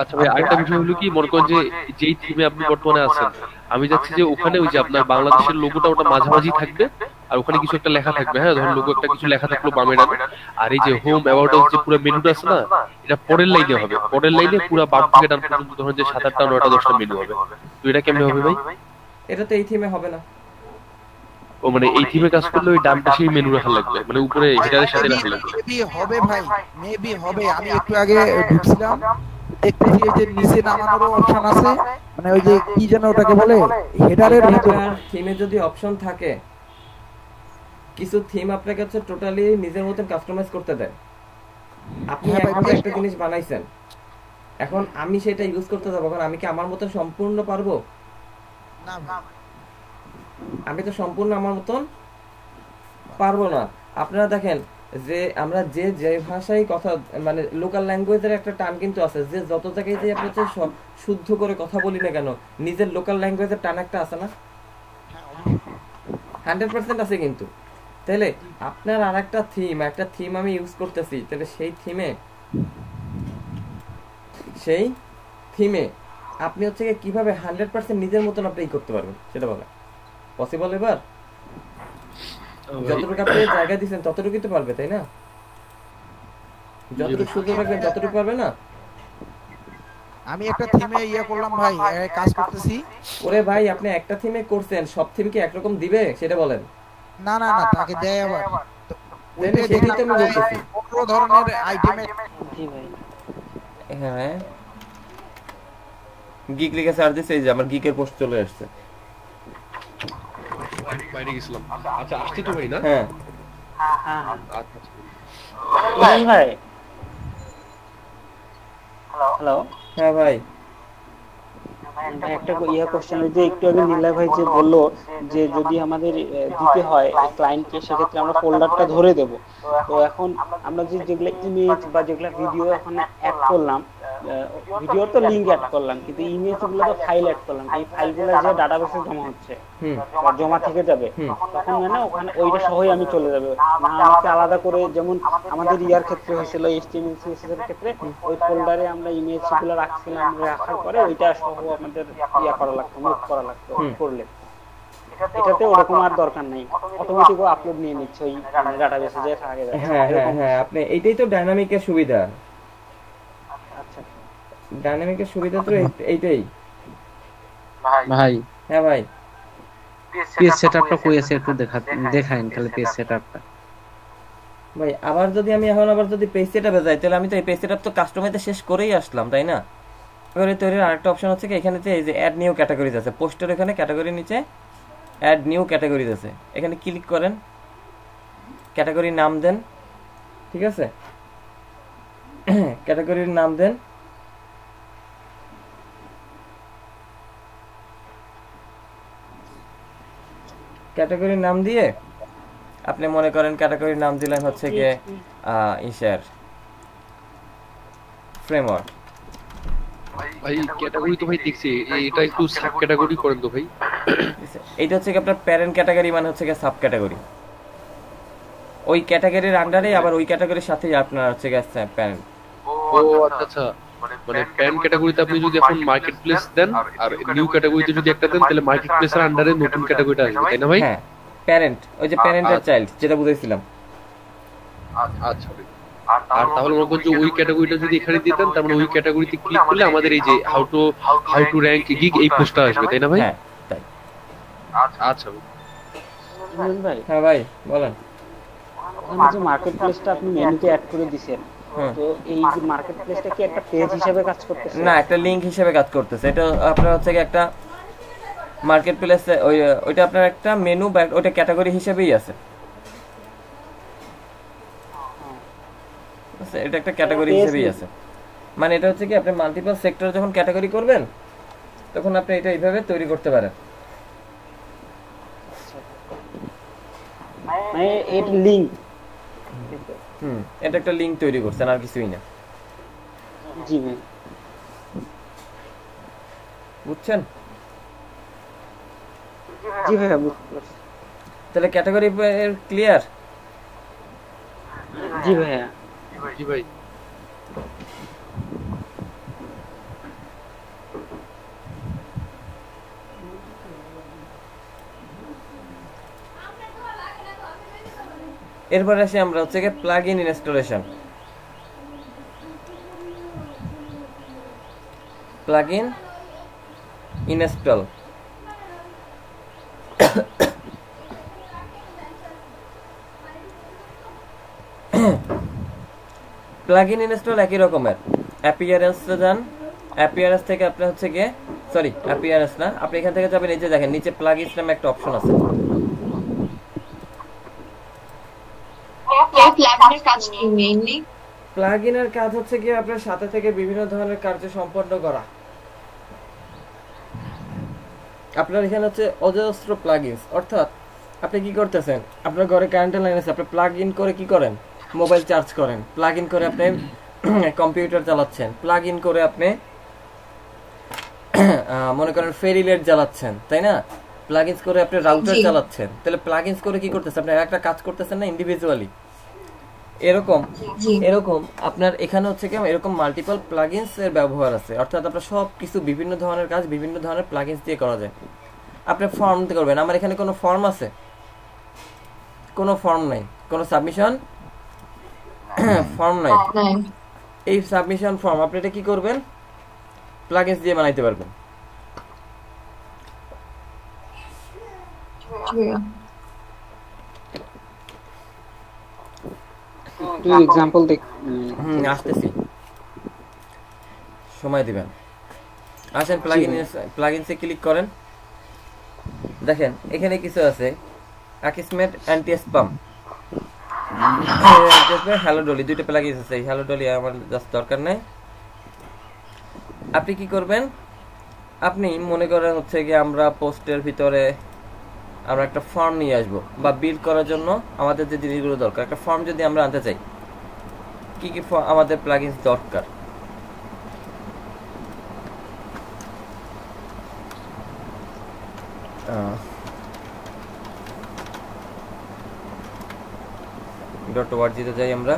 আচ্ছা ভাই আরেকটা বিষয় হলো কি মনে করেন যে যেই থিমে আপনি বর্তমানে আছেন আমি যাচ্ছি যে ওখানে ওই যে আপনার বাংলাদেশের লোগোটা ওটা মাঝামাঝি থাকবে আর ওখানে কিছু একটা লেখা থাকবে হ্যাঁ ধরুন লোগো একটা কিছু লেখা থাকলো বামে ডানে আর এই যে হোম অ্যাবাউট আস যে পুরো মেনুটা আছে না এটা পরের লাইনে হবে পরের লাইনে পুরো বাম থেকে ডান পর্যন্ত ধরুন যে 7 8টা 9টা 10টা মেনু হবে তো এটা কেমনে হবে ভাই এটা তো এই থিমে হবে না ও মানে এই থিমে কাজ করলে ওই ডান পাশেই মেনু রাখা লাগবে মানে উপরে হেডারের সাথে রাখা লাগবে মেবি হবে ভাই মেবি হবে আমি একটু আগে ঢুকছিলাম দেখতেছি এই যে নিচে নামানোরও অপশন আছে মানে ওই যে কি যেন ওটাকে বলে হেডারের ভিতর থিমে যদি অপশন থাকে কিছু থিম আপনাকে হচ্ছে টোটালি নিজের মতন কাস্টমাইজ করতে দেয় আপনি এখন একটা জিনিস বানাইছেন এখন আমি সেটা ইউজ করতে যাব কারণ আমি কি আমার মতন সম্পূর্ণ পারবো না আমি তো সম্পূর্ণ আমার মতন পারবো না আপনারা দেখেন যে আমরা যে ভাষায় কথা মানে লোকাল ল্যাঙ্গুয়েজের একটা টান কিন্তু আছে যে যত জায়গায় যে আপনি শুদ্ধ করে কথা বলি না কেন নিজের লোকাল ল্যাঙ্গুয়েজের টান একটা আছে না 100% আছে কিন্তু তাহলে আপনার আর একটা থিম আমি ইউজ করতেছি তাহলে সেই থিমে আপনি হচ্ছে কিভাবে 100% নিজের মতন আপনি করতে পারবেন সেটা বলেন পসিবল এবার যতটুকু আপনি জায়গা দিচ্ছেন ততটুকুই তো পারবে তাই না যতটুকু সুযোগ রাখবেন ততটুকু পারবে না আমি একটা থিমে করলাম ভাই কাজ করতেছি ওরে ভাই আপনি একটা থিমে করছেন সব থিম কি একরকম দিবে সেটা বলেন না না না তাকে দেয় আবার তাহলে সেটাই তো আমি বলতেছি অন্য ধরনের আইটেমে জি ভাই হ্যাঁ গিক লিখে সার্চ দিছে এই যে আমার গিকের পোস্ট চলে আসছে বাইরে গেছিলাম আচ্ছা আসছে তো ভাই না হ্যাঁ আচ্ছা ভাই হ্যালো হ্যাঁ ভাই ভাই একটা কোশ্চেন, যে একটু আগে নীলয় ভাই যে বললো যে যদি আমাদের দিতে হয় ক্লায়েন্টকে, সেক্ষেত্রে আমরা ফোল্ডারটা ধরে দেব। তো এখন আমরা যেগুলো ইমেজ বা যেগুলো ভিডিও এখন অ্যাড করলাম, ভিডিওর তো লিঙ্ক অ্যাড করলাম, কিন্তু ইমেজ গুলো তো ফাইল অ্যাড করলাম, এই ফাইলগুলো যে ডাটাবেসে জমা হচ্ছে বা জমা থেকে যাবে, তখন মানে ওখানে ওইটা সহই আমি চলে যাবে না, আমাকে আলাদা করে, যেমন আমাদের ইয়ার ক্ষেত্রে হয়েছিল HTML CSS এর ক্ষেত্রে, ওই ফোল্ডারে আমরা ইমেজ গুলো রাখছিলাম, রাখার পরে ওইটা সহ আমাদের ইয়া করা লাগতো, মুভ করা লাগতো করলে। এটাতে ওরকম আর দরকার নেই, অটোমেটিক আপলোড নিয়ে নিচ্ছে ওই ডাটাবেসে যে থাকে যায়। হ্যাঁ হ্যাঁ হ্যাঁ, আপনি এইটাই তো ডাইনামিকের সুবিধা। আচ্ছা, ডাইনামিকের সুবিধা তো এইটাই ভাই। হ্যাঁ ভাই, পেজ সেটআপটা কই আছে একটু দেখাইন তাহলে পেজ সেটআপটা। ভাই আবার যদি আমি এখন আবার যদি পেজ সেটআপে যাই, তাহলে আমি তো এই পেজ সেটআপ তো কাস্টমাইজে শেষ করেই আসলাম, তাই না? ক্যাটাগরি তৈরির আরেকটা অপশন হচ্ছে কি, এখানে এই যে অ্যাড নিউ ক্যাটাগরিজ আছে, পোস্টের এখানে ক্যাটাগরির নিচে অ্যাড নিউ ক্যাটাগরিজ আছে, এখানে ক্লিক করেন, ক্যাটাগরির নাম দেন, ঠিক আছে? ক্যাটাগরির নাম দেন, ক্যাটাগরির নাম দিয়ে আপনি মনে করেন ক্যাটাগরির নাম দিলেন হচ্ছে গিয়ে ইশার ফ্রেমওয়ার্ক। ভাই ক্যাটাগরি তো ভাই দেখছি, এটা একটু সাব ক্যাটাগরি করেন তো ভাই। এইটা হচ্ছে কি আপনার প্যারেন্ট ক্যাটাগরি, মানে হচ্ছে কি সাব ক্যাটাগরি, ওই ক্যাটাগরির আন্ডারে আবার ওই ক্যাটাগরির সাথে আপনার হচ্ছে কি প্যারেন্ট। ও আচ্ছা আচ্ছা, মানে প্যারেন্ট ক্যাটাগরিতে আপনি যদি এখন মার্কেট প্লেস দেন আর নিউ ক্যাটাগরিতে যদি একটা দেন, তাহলে মার্কেট প্লেসের আন্ডারে নতুন ক্যাটাগরিটা আসবে, তাই না ভাই? হ্যাঁ, প্যারেন্ট, ওই যে প্যারেন্ট আর চাইল্ড যেটা বুঝাইছিলাম। আচ্ছা ভাই, আর তাহলে মনে করুন যে ওই ক্যাটাগরিটা যদি এখানে দিতেন, তার মানে ওই ক্যাটাগরিতে ক্লিক করলে আমাদের এই যে হাউ টু র‍্যাঙ্ক গিগ এই পোস্টটা আসবে, তাই না ভাই? হ্যাঁ তাই। আচ্ছা ভাই। হ্যাঁ ভাই বলেন। ওখানে যে মার্কেট প্লেসটা আপনি মেনুতে অ্যাড করে দিবেন, তো এই যে মার্কেট প্লেসটা কি একটা পেজ হিসেবে কাজ করতেছে? না, একটা লিংক হিসেবে কাজ করতেছে। এটা আপনার হচ্ছে কি একটা মার্কেট প্লেসে ওইটা আপনার একটা মেনু বা ওইটা ক্যাটাগরি হিসেবেই আছে, এটা একটা ক্যাটাগরি হিসেবেই আছে। মানে এটা হচ্ছে কি আপনি মাল্টিপল সেক্টর যখন ক্যাটাগরি করবেন, তখন আপনি এটা এইভাবে তৈরি করতে পারেন। মানে এটা লিংক, এটা একটা লিংক তৈরি করছেন, আর কিছুই না। জি ভাই, বুঝছেন? জি ভাই বুঝতে পারছি। তাহলে ক্যাটাগরি ক্লিয়ার? জি ভাইয়া। জি ভাই। এরপর আসি আমরা হচ্ছে কি plugin installation. Plugin install, plugin install একই রকমের। অ্যাপিয়ারেন্সে যান, অ্যাপিয়ারেন্স থেকে আপনি হচ্ছে গিয়ে অ্যাপিয়ারেন্স না, আপনি এখান থেকে যাবেন, এই যে দেখেন নিচে প্লাগইনস নামে একটা অপশন আছে। প্লাগইনের কাজ হচ্ছে কি আপনার সাথে থেকে বিভিন্ন ধরনের কার্য সম্পন্ন করা। আপনার এখানে হচ্ছে অজস্র প্লাগইনস, অর্থাৎ আপনি কি করতেছেন, আপনার ঘরে কারেন্টের লাইন আছে, আপনি প্লাগ ইন করে কি করেন, মোবাইল চার্জ করেন, প্লাগ ইন করে আপনি কম্পিউটার চালাচ্ছেন, প্লাগ ইন করে আপনি মনে করেন ফেরিলেট চালাচ্ছেন, তাই না? প্লাগইনস করে আপনি রাউটার চালাচ্ছেন, তাহলে প্লাগইনস করে কি করতেছেন, আপনি একটা কাজ করতেছেন না ইন্ডিভিজুয়ালি। এরকম আপনার এখানে হচ্ছে কি এরকম মাল্টিপল প্লাগইনস এর ব্যবহার আছে, অর্থাৎ আপনার সব কিছু বিভিন্ন ধরনের কাজ বিভিন্ন ধরনের প্লাগইনস দিয়ে করা যায়। আপনি ফর্ম দিয়ে করবেন, আমার এখানে কোনো ফর্ম আছে? কোনো ফর্ম নাই, কোনো সাবমিশন ফর্ম নাই। এই সাবমিশন ফর্ম আপনি এটা কি করবেন, প্লাগইনস দিয়ে বানাইতে পারবেন। এক্সাম্পল দেখ, আসতেছি, সময় দিবেন। আসেন প্লাগইনসে ক্লিক করেন, দেখেন এখানে কিছু আছে, আকিসমেট অ্যান্টি স্প্যাম, হ্যালো ডলি, দুইটা প্লাগইনস আছে। হ্যালো ডলি আমার জাস্ট দরকার নাই। আপনি কি করবেন, আপনি মনে করেন হচ্ছে কি আমরা পোস্টের ভিতরে আমরা একটা ফর্ম নিয়ে আসবো বা বিল্ড করার জন্য আমাদের যে জিনিসগুলো দরকার, একটা ফর্ম যদি আমরা আনতে চাই, কি কি আমাদের প্লাগইনস দরকার? .org তে যাই আমরা,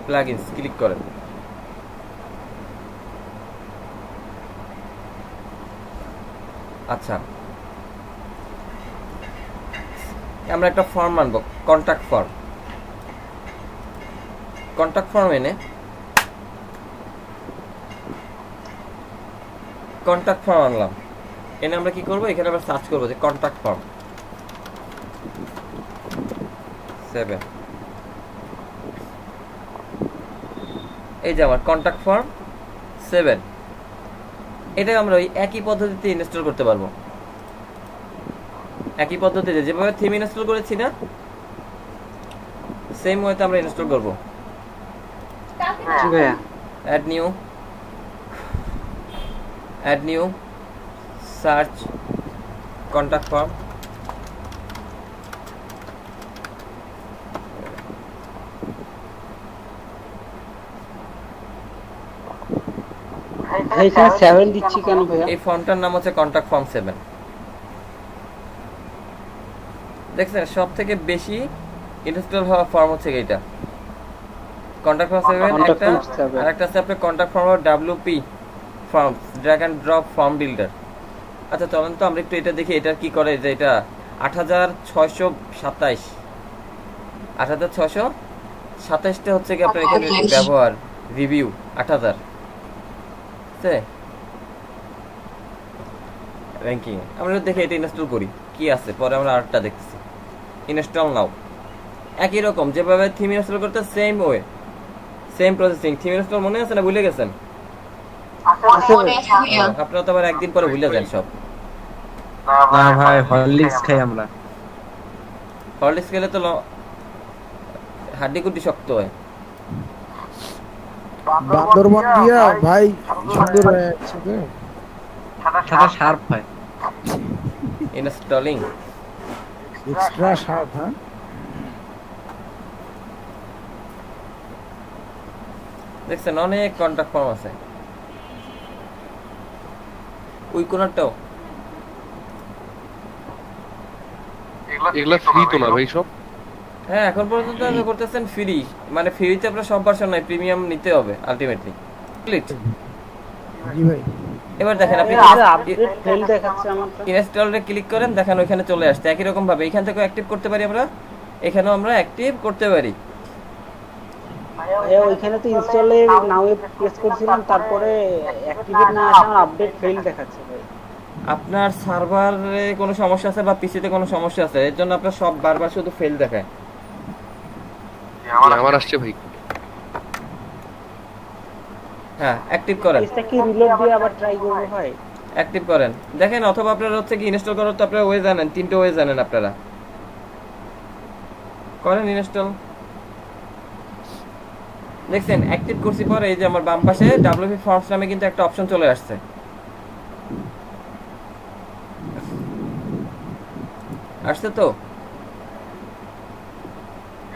প্লাগইনস ক্লিক করেন। আচ্ছা, আমরা একটা ফর্ম আনবো, কন্টাক্ট ফর্ম। কন্টাক্ট ফর্ম এনে কন্টাক্ট ফর্ম আনলাম, এনে আমরা কি করবো, এখানে আমরা সার্চ করবো যে কন্টাক্ট ফর্ম 7। এই যে আমার কন্টাক্ট ফর্ম 7, এটা আমরা ওই একই পদ্ধতিতে ইনস্টল করতে পারবো। একই পদ্ধতিতে যেভাবে থিম ইনস্টল করেছি না, সেম ওয়েতে আমরা ইনস্টল করব। Add new search contact form. এইখানে 7 দিচ্ছি কেন ভাইয়া? এই ফর্মটার নাম হচ্ছে কন্টাক্ট ফর্ম 7। দেখছেন সব থেকে বেশি ইনস্টল হওয়া ফর্ম হচ্ছে এইটা, কন্টাক্ট ফর্ম 7। একটা আরেকটা আছে আপনার contact form WP form, drag and drop form builder. আচ্ছা চলেন তো আমরা একটু এটা দেখি এটা কি করে। যে এটা 8627টা হচ্ছে কি আপনার এখানে ব্যবহার, রিভিউ 8000 র্যাঙ্কিং। আমরা দেখে এটা ইনস্টল করি কি আছে, পরে আমরা আরেকটা দেখতেছি। ইনস্টল নাও, একই রকম যেভাবে থিম ইনস্টল করতে same way, same processing. Theme install মনে আছে না, ভুলে গেছেন? আপনারা তো আবার একদিন পরে ভুলে যান সব। না ভাই, হরলিক্স খাই আমরা। হরলিক্স খেলে তো হাড্ডি কুড্ডি শক্ত হয়। বান্দরবন দিয়া ভাই সুন্দর হয়ে যাচ্ছে রে, সাদা শার্প হয়। Installing extra sharp. হ্যাঁ দেখছেন অনেক কন্টাক্ট ফর্ম আছে। ওই কোনারটাও এগুলা ফ্রি তো না ভাই সব? হ্যাঁ এখন পর্যন্ত আপনি করতেছেন ফ্রি, মানে ফ্রিতে আপনার সব ভার্সন নাই, প্রিমিয়াম নিতে হবে আলটিমেটলি। ক্লিক। জি ভাই, এবার দেখেন আপনি আপডেট ফেল দেখাচ্ছে আমারটা। ইনস্টলে ক্লিক করেন, দেখেন ওখানে চলে আসছে। একই রকম ভাবে এখান থেকে অ্যাক্টিভ করতে পারি আমরা, এখানেও আমরা অ্যাক্টিভ করতে পারি। ভাইয়া ওইখানে তো ইনস্টলে নাও প্রেস করছিলাম, তারপরে অ্যাক্টিভেট না আসা আপডেট ফেল দেখাচ্ছে ভাই। আপনার সার্ভারে কোনো সমস্যা আছে বা পিসিতে কোনো সমস্যা আছে, এর জন্য আপনার সব বারবার শুধু ফেল দেখায়। আমার আসছে ভাই। হ্যাঁ অ্যাক্টিভ করেন, এটা কি রিলোড দিয়ে আবার ট্রাই করব ভাই? অ্যাক্টিভ করেন দেখেন। অথবা আপনারা হচ্ছে কি ইনস্টল করার তো আপনারা ওয়ে জানেন, 3টে ওয়ে জানেন আপনারা, করেন ইনস্টল। দেখছেন অ্যাক্টিভ করছি পরে এই যে আমার বাম পাশে WP ফর্মস নামে কিন্তু একটা অপশন চলে আসছে। আসছে তো?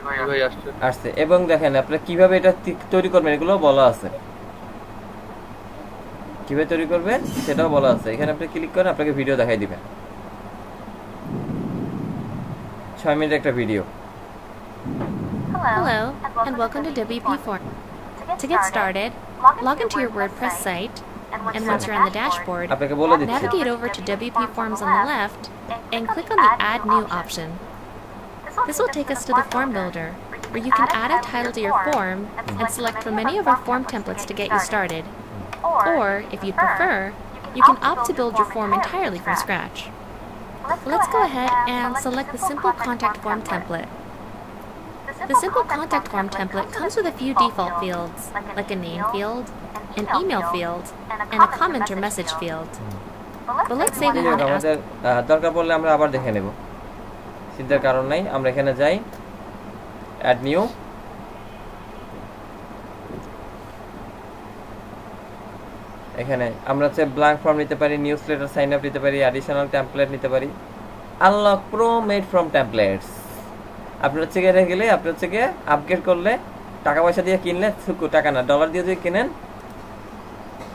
ভাই আসছে। আসছে। এবং দেখেন আপনারা কিভাবে এটা তৈরি করবেন এগুলো বলা আছে, কিভাবে তৈরি করবেন সেটাও বলা আছে। এখানে আপনি ক্লিক করেন, আপনাকে ভিডিও দেখাই দিবেন, 6 মিনিটের একটা video. Hello, and welcome to WP Forms. To get started, log into your WordPress site, and once you're on the dashboard, আপনাকে বলে দিচ্ছি, navigate over to WP Forms on the left and click on the Add New option. This will take us to the Form Builder, where you can add a title to your form and select from any of our form templates to get you started. Or, if you'd prefer, you can opt to build your form entirely from scratch. Let's go ahead and select the Simple Contact Form template. The Simple Contact Form template comes with a few default fields, like a name field, an email field, and a comment or message field. But let's say we want to ask... আমাদের দরকার পড়লে আমরা আবার দেখে নেব, চিন্তার কারণ নাই। আমরা এখানে যাই, অ্যাড নিউ, এখানে আমরা হচ্ছে ব্ল্যাঙ্ক ফর্ম নিতে পারি, নিউজলেটার সাইন আপ নিতে পারি, অ্যাডিশনাল টেমপ্লেট নিতে পারি, unlock pro made from templates. আপনি হচ্ছে গিয়ে গেলে আপনি হচ্ছে গিয়ে আপগ্রেড করলে টাকা পয়সা দিয়ে কিনলে, টাকা না ডলার দিয়ে যদি কিনেন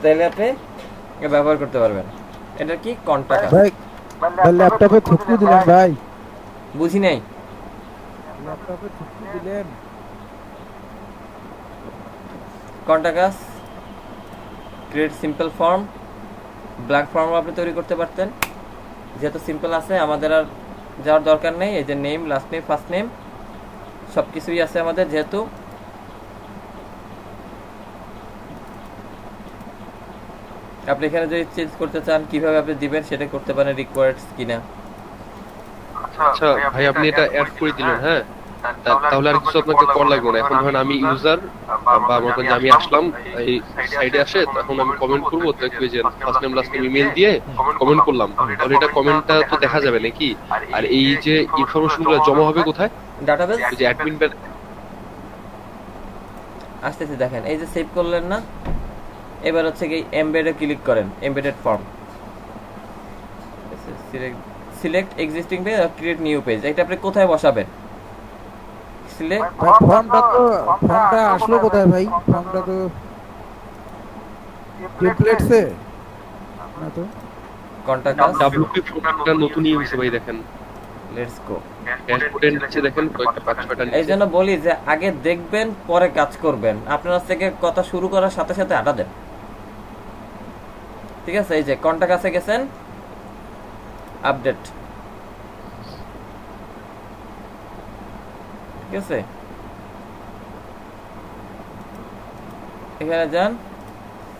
তাহলে আপনি ব্যবহার করতে পারবেন। এটা কি কন্টাকা ভাই ল্যাপটপে থুকু দিলেন ভাই, বুঝি নাই। ল্যাপটপে থুকু দিলেন। Contact us create simple form, blank form আপনি তৈরি করতে পারতেন, যেহেতু সিম্পল আছে আমাদের আর যাওয়ার দরকার নেই। এই যে name, last name, first name সব কিছুই আছে আমাদের, যেহেতু আপনি এখানে যদি চেঞ্জ করতে চান কিভাবে আপনি দিবেন সেটা করতে পারেন, রিকোয়ার্ডস কিনা। আচ্ছা ভাই আপনি এটা অ্যাড করে দিলেন, হ্যাঁ তাহলে আর কিছু আপনাকে করা লাগবে না। এখন ধরেন আমি ইউজার বা মনে করেন যে আমি আসলাম এই সাইডে আসে, তখন আমি কমেন্ট করবো, দেখবে যে first name last name email দিয়ে কমেন্ট করলাম, তাহলে এটা কমেন্টটা তো দেখা যাবে নাকি? আর এই যে ইনফরমেশনগুলো জমা হবে কোথায়? ডাটাবেস। ওই যে অ্যাডমিন আসতেছে দেখেন, এই যে সেভ করলেন না, এবার হচ্ছে কি এমবেডে ক্লিক করেন, embedded form, select existing page আর ক্রিয়েট নিউ পেজ। এটা আপনি কোথায় বসাবেন? সিলেক্ট ফর্মটা আসলো কোথায় ভাই? ফর্মটা তো টেমপ্লেটসে না তো, কন্টাক্ট ডব্লিউপি ফর্মটা নতুন ইউজ হয়েছে ভাই, দেখেন লেটস গো। ড্যাশবোর্ডের নিচে দেখেন কয়েকটা 5-6টা। এই জন্য বলি যে আগে দেখবেন পরে কাজ করবেন, আপনারা থেকে কথা শুরু করার সাথে সাথে আটা দেন, ঠিক আছে? এই যে কন্টাক্ট কাছে গেছেন, আপডেট, ঠিক আছে? এখানে যান,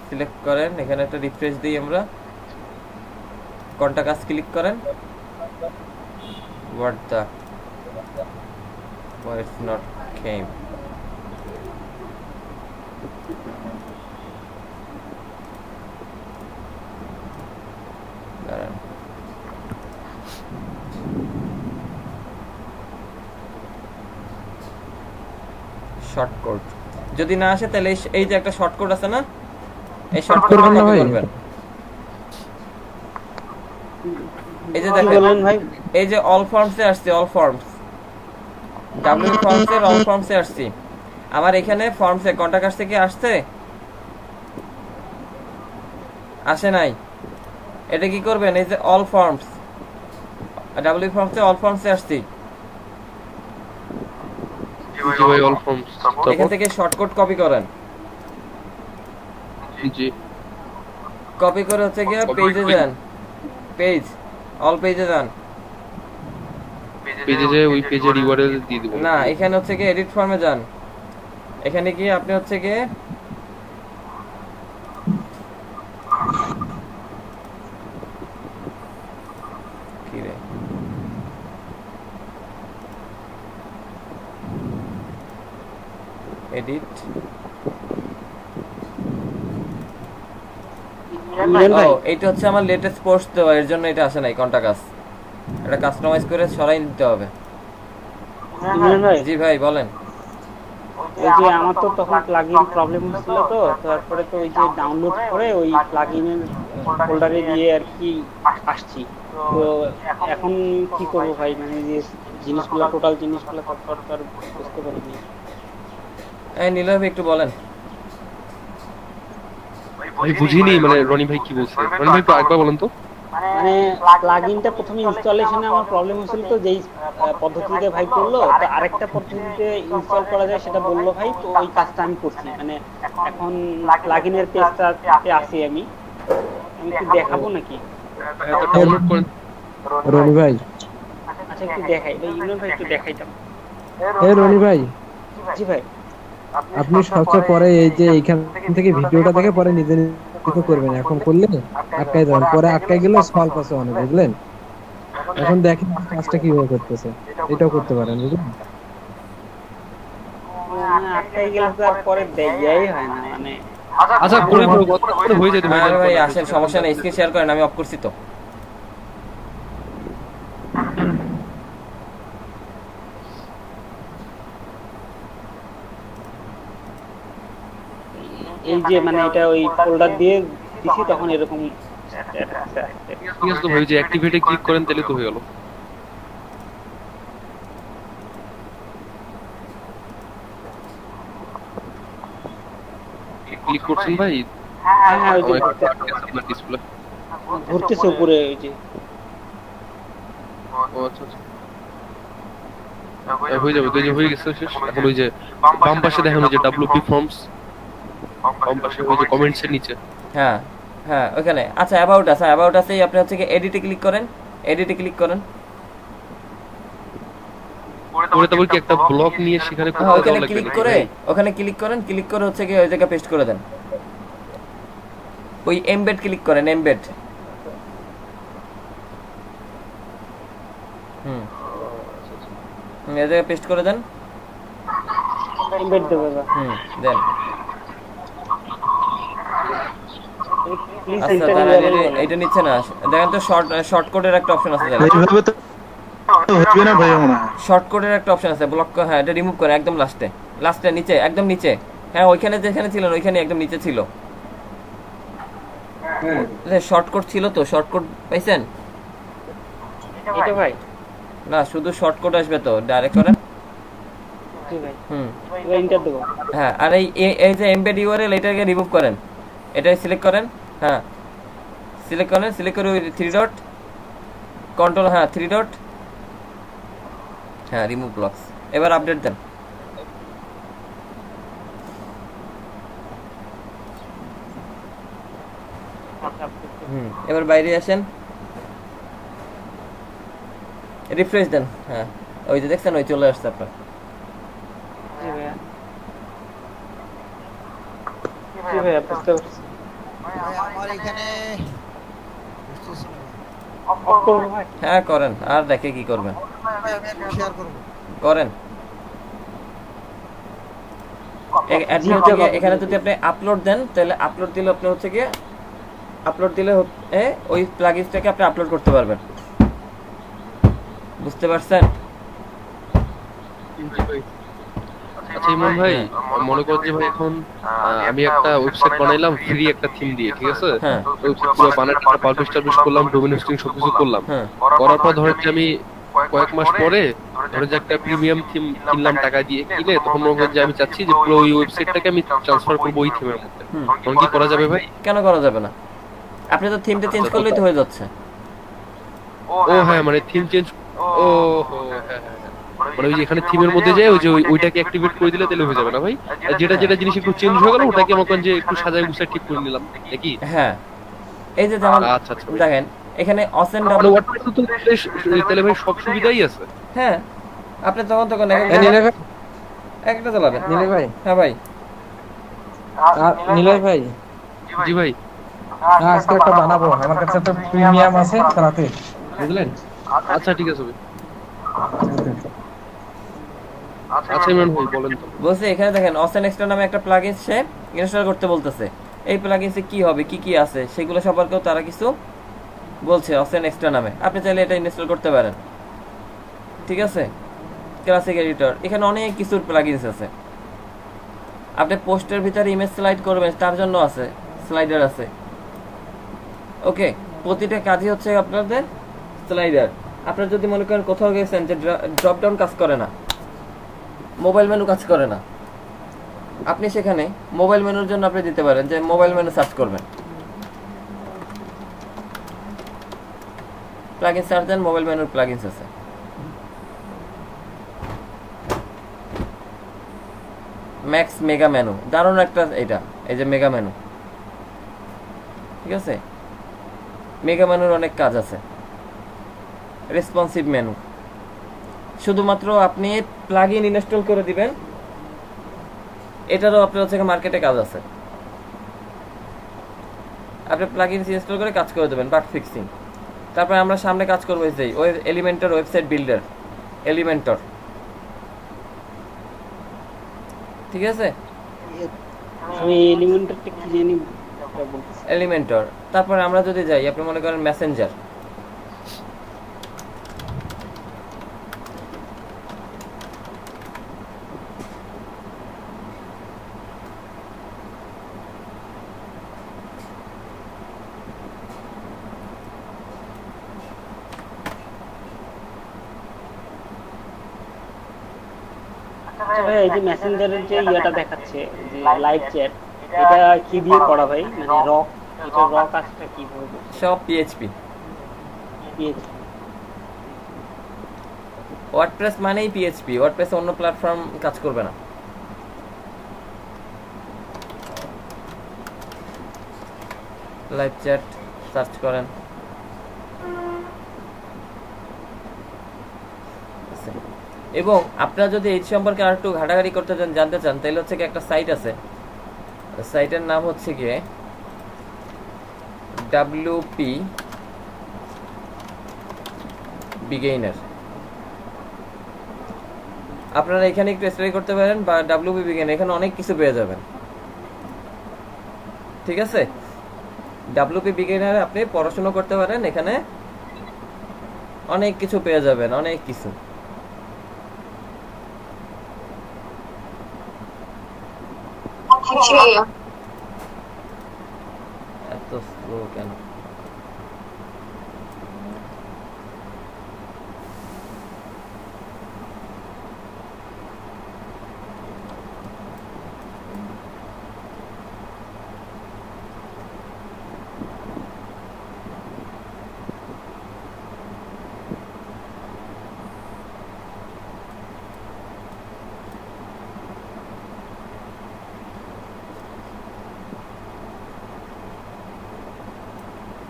সিলেক্ট করেন, এখানে একটা রিফ্রেশ দিই আমরা, কন্টাক্ট ক্লিক করেন। What the? Why it's not came? দাঁড়ান, শর্টকাট যদি না আসে তাহলে এই যে একটা শর্টকাট আছে না, এই শর্টকাট কপি করবেন। এই যে দেখেন এই যে অল ফর্মসে আসছে, অল ফর্মস, ডাব্লিউ ফর্মসের অল ফর্মসে আসছে। আমার এখানে ফর্মসে কন্টাক্ট থেকে আসছে, আসে নাই। এটা কি করবেন? এই যে অল ফর্মস, ডাব্লিউ ফর্মসে অল ফর্মসে আসছে, এখান থেকে শর্টকাট কপি করেন। জি, কপি করে হচ্ছে গিয়ে পেজে যান, পেজ অল পেজে যান, পেজে যে ওই পেজের ইউআরএল দিয়ে দেব না, এখানে হচ্ছে গিয়ে এডিট ফর্মে যান। এখানে গিয়ে আপনি হচ্ছে গিয়ে কি রে এডিট, এইটা হচ্ছে আমার লেটেস্ট পোস্ট দেওয়া, এর জন্য এটা আসে নাই। কন্টাক্ট এটা কাস্টমাইজ করে সরাই নিতে হবে। জি ভাই বলেন। ওই যে আমার তো তখন প্লাগইন প্রবলেম হচ্ছিল, তো তারপরে তো ওই যে ডাউনলোড করে ওই প্লাগইনের ফোল্ডারে দিয়ে আর কি আসছি। তো এখন কি করব ভাই, মানে যে জিনিসগুলো টোটাল জিনিসগুলো তারপর বুঝতে পারিনি। এই নীলয় ভাই একটু বলেন। ভাই বুঝিনি, মানে রনি ভাই কি বলছে? রনি ভাই একটু আরেকবার বলেন তো। মানে প্লাগইনটা প্রথমে ইনস্টলেশনে আমার প্রবলেম হয়েছিল, তো যেই পদ্ধতিতে ভাই করলো, তো আরেকটা পদ্ধতিতে ইনস্টল করা যায় সেটা বললো ভাই, তো ওই কাজটা আমি করছি। মানে এখন প্লাগইনের পেজটাতে আছি আমি কি দেখাবো নাকি? রনি ভাই, আচ্ছা একটু দেখাই ভাই, ইমরান ভাই একটু দেখাইতাম। রনি ভাই, জি ভাই, আপনি সবচেয়ে পরে এই যে এইখান থেকে ভিডিওটা দেখে পরে নিজে নিজে করবেন। এখন করলে আটকাই যাবেন, পরে আটকাই গেলে সলভ আছে অনেক, বুঝলেন? এখন দেখেন কাজটা কিভাবে করতেছে, এটাও করতে পারেন, বুঝলেন? আটকাই গেলে তো আর পরে দেয়াই হয় না, মানে আচ্ছা করে করে হয়ে যেতে ভাই। ভাই আসেন, সমস্যা নেই, স্ক্রিন শেয়ার করেন, আমি অফ করছি তো। এই যে মানে এটা ওই ফোল্ডার দিয়ে দিছি তখন এরকম ঠিক আছে তো ভাই, যে অ্যাক্টিভেটে ক্লিক করেন তাহলে তো হয়ে গেল। ক্লিক করছেন ভাই? হ্যাঁ, ওই যে আপনার ডিসপ্লে ঘুরতেছে উপরে ওই যে। ও আচ্ছা আচ্ছা, হয়ে যাবে, ওই যে হয়ে গেছে শেষ। এখন ওই যে বাম পাশে দেখেন ওই যে WP ফর্মস, বাম পাশে ওই যে কমেন্টস এর নিচে। হ্যাঁ হ্যাঁ ওখানে। আচ্ছা অ্যাবাউট আস, অ্যাবাউট আসেই আপনি হচ্ছে কি এডিটে ক্লিক করেন, এডিটে ক্লিক করেন। ওরে তারপর কি একটা ব্লক নিয়ে সেখানে কোথাও ওখানে লাগবে ক্লিক নাকি করে, ভাই? ওখানে ক্লিক করেন, ক্লিক করে হচ্ছে কি ওই জায়গায় পেস্ট করে দেন। ওই এমবেড ক্লিক করেন, এমবেড। এই জায়গায় পেস্ট করে দেন। এমবেড দেব এবার। দেন। প্লিজ আচ্ছা এন্টার তাহলে এটা নিচ্ছে না, দেখেন তো শর্টকাটের একটা অপশন আছে, দেখেন এইভাবে তো হচ্ছে না ভাই মনে হয়। শর্টকাটের একটা অপশন আছে, ব্লক। হ্যাঁ এটা রিমুভ করে একদম লাস্টে, লাস্টে নিচে, একদম নিচে। হ্যাঁ ওইখানে যেখানে ছিলেন ওইখানে একদম নিচে ছিল। শর্টকাট ছিল তো, শর্টকাট পাইছেন? এটা ভাই না শুধু শর্টকাট আসবে তো, ডাইরেক্ট করেন। জি ভাই। এবার এন্টার দেব। হ্যাঁ আর এই যে এমবেড ইউআরএল এটাকে রিমুভ করেন, এটাই সিলেক্ট করেন। হ্যাঁ সিলেক্ট করেন, সিলেক্ট করে ওই 3 ডট কন্ট্রোল, হ্যাঁ 3 ডট, হ্যাঁ রিমুভ ব্লকস। এবার আপডেট দেন। এবার বাইরে আসেন, রিফ্রেশ দেন। হ্যাঁ ওই যে দেখছেন ওই চলে আসছে আপনার। জি ভাইয়া। জি ভাইয়া বুঝতে পারছি। আমার এখানে অফ করব ভাই। হ্যাঁ করেন, আর দেখে কি করবেন, শেয়ার করব করেন। এখানে যদি আপনি আপলোড দেন তাহলে আপলোড দিলে আপনি হচ্ছে গিয়ে আপলোড দিলে ওই প্লাগইনসটাকে আপনি আপলোড করতে পারবেন। বুঝতে পারছেন? আচ্ছা ইমন ভাই, মনে কর যে ভাই এখন আমি একটা ওয়েবসাইট বানাইলাম ফ্রি একটা থিম দিয়ে, ঠিক আছে? ওয়েবসাইট বানাই পাবলিশ করলাম, ডোমেইন হোস্টিং সবকিছু করলাম। করার পর ধরেন যে আমি কয়েক মাস পরে ধরেন যে একটা প্রিমিয়াম থিম কিনলাম টাকা দিয়ে, কিনে তখন মনে করেন যে আমি চাচ্ছি যে পুরো ওই ওয়েবসাইটটাকে আমি ট্রান্সফার করবো ওই থিমের মধ্যে, তখন কি করা যাবে ভাই? কেন করা যাবে না? আপনি তো থিমটা চেঞ্জ করলেই তো হয়ে যাচ্ছে। ও হ্যাঁ মানে থিম চেঞ্জ, ও হ্যাঁ মানে ওই যে এখানে থিমের মধ্যে যায় ওই যে ওইটাকে অ্যাক্টিভেট করে দিলে তাহলে হয়ে যাবে না ভাই? আর যেটা যেটা জিনিস একটু চেঞ্জ হয়ে গেল ওটাকে মনে যে একটু সাজায় গুছায় ঠিক করে নিলাম নাকি? হ্যাঁ এই যে যেমন আচ্ছা দেখেন এখানে অসেন মানে ওয়ার্ডপ্রেসে তো তাহলে ভাই সব সুবিধাই আছে। হ্যাঁ আপনি তখন একটা চালাবেন। নিলয় ভাই, হ্যাঁ ভাই। নিলয় ভাই, জি ভাই। আজকে একটা বানাবো, আমার কাছে একটা প্রিমিয়াম আছে রাতে, বুঝলেন? আচ্ছা ঠিক আছে ভাই। আচ্ছা ইমরান ভাই বলেন তো। বলছি এখানে দেখেন অসেন এক্সট্রা নামে একটা প্লাগইন সে ইনস্টল করতে বলতেছে। এই প্লাগইনসে কি হবে, কি কি আছে সেগুলো সম্পর্কেও তারা কিছু বলছে অসেন এক্সট্রা নামে। আপনি চাইলে এটা ইনস্টল করতে পারেন, ঠিক আছে? ক্লাসিক এডিটর, এখানে অনেক কিছু প্লাগইনস আছে। আপনি পোস্টের ভিতরে ইমেজ স্লাইড করবেন তার জন্য আছে, স্লাইডার আছে। ওকে, প্রতিটা কাজই হচ্ছে আপনাদের স্লাইডার। আপনারা যদি মনে করেন কোথাও গেছেন যে ড্রপ ডাউন কাজ করে না, মোবাইল মেনু কাজ করে না, আপনি সেখানে মোবাইল মেনুর জন্য আপনি দিতে পারেন যে মোবাইল মেনু সার্চ করবেন, প্লাগইন সার্চ দেন, মোবাইল মেনুর প্লাগইনস আছে। ম্যাক্স মেগা মেনু, দারুণ একটা এটা, এই যে মেগা মেনু, ঠিক আছে? মেগা মেনুর অনেক কাজ আছে। রেসপন্সিভ মেনু, শুধুমাত্র আপনি প্লাগইন ইনস্টল করে দিবেন, এটারও আপনার হচ্ছে মার্কেটে কাজ আছে। আপনি প্লাগইন ইনস্টল করে কাজ করে দেবেন, বাগ ফিক্সিং। তারপরে আমরা সামনে কাজ করবো এই এলিমেন্টর ওয়েবসাইট বিল্ডার, এলিমেন্টর, ঠিক আছে? আমি এলিমেন্টরটা কি জানি এলিমেন্টর। তারপরে আমরা যদি যাই, আপনি মনে করেন মেসেঞ্জার, ভাই এই যে মেসেঞ্জারের যে ইয়েটা দেখাচ্ছে যে লাইভ চ্যাট, এটা কি দিয়ে করা ভাই? মানে রক, এটা রক কাজটা কিভাবে করছে? সব পিএইচপি। ওয়ার্ডপ্রেস মানেই পিএইচপি, ওয়ার্ডপ্রেস অন্য প্ল্যাটফর্ম কাজ করবে না। লাইভ চ্যাট সার্চ করেন, এবং আপনারা যদি এই সম্পর্কে আর একটু ঘাটাঘাটি করতে চান, জানতে চান, তাহলে হচ্ছে কি একটা সাইট আছে, সাইটের নাম হচ্ছে গিয়ে WP Beginner। আপনারা এখানে একটু স্টাডি করতে পারেন, বা WP Beginner, এখানে অনেক কিছু পেয়ে যাবেন। ঠিক আছে, WP Beginner আপনি পড়াশোনা করতে পারেন, এখানে অনেক কিছু পেয়ে যাবেন, অনেক কিছু। এত স্লো কেন?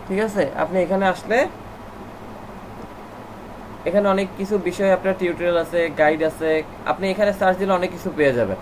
ঠিক আছে, আপনি এখানে আসলে এখানে অনেক কিছু বিষয়, আপনার টিউটোরিয়াল আছে, গাইড আছে, আপনি এখানে সার্চ দিলে অনেক কিছু পেয়ে যাবেন।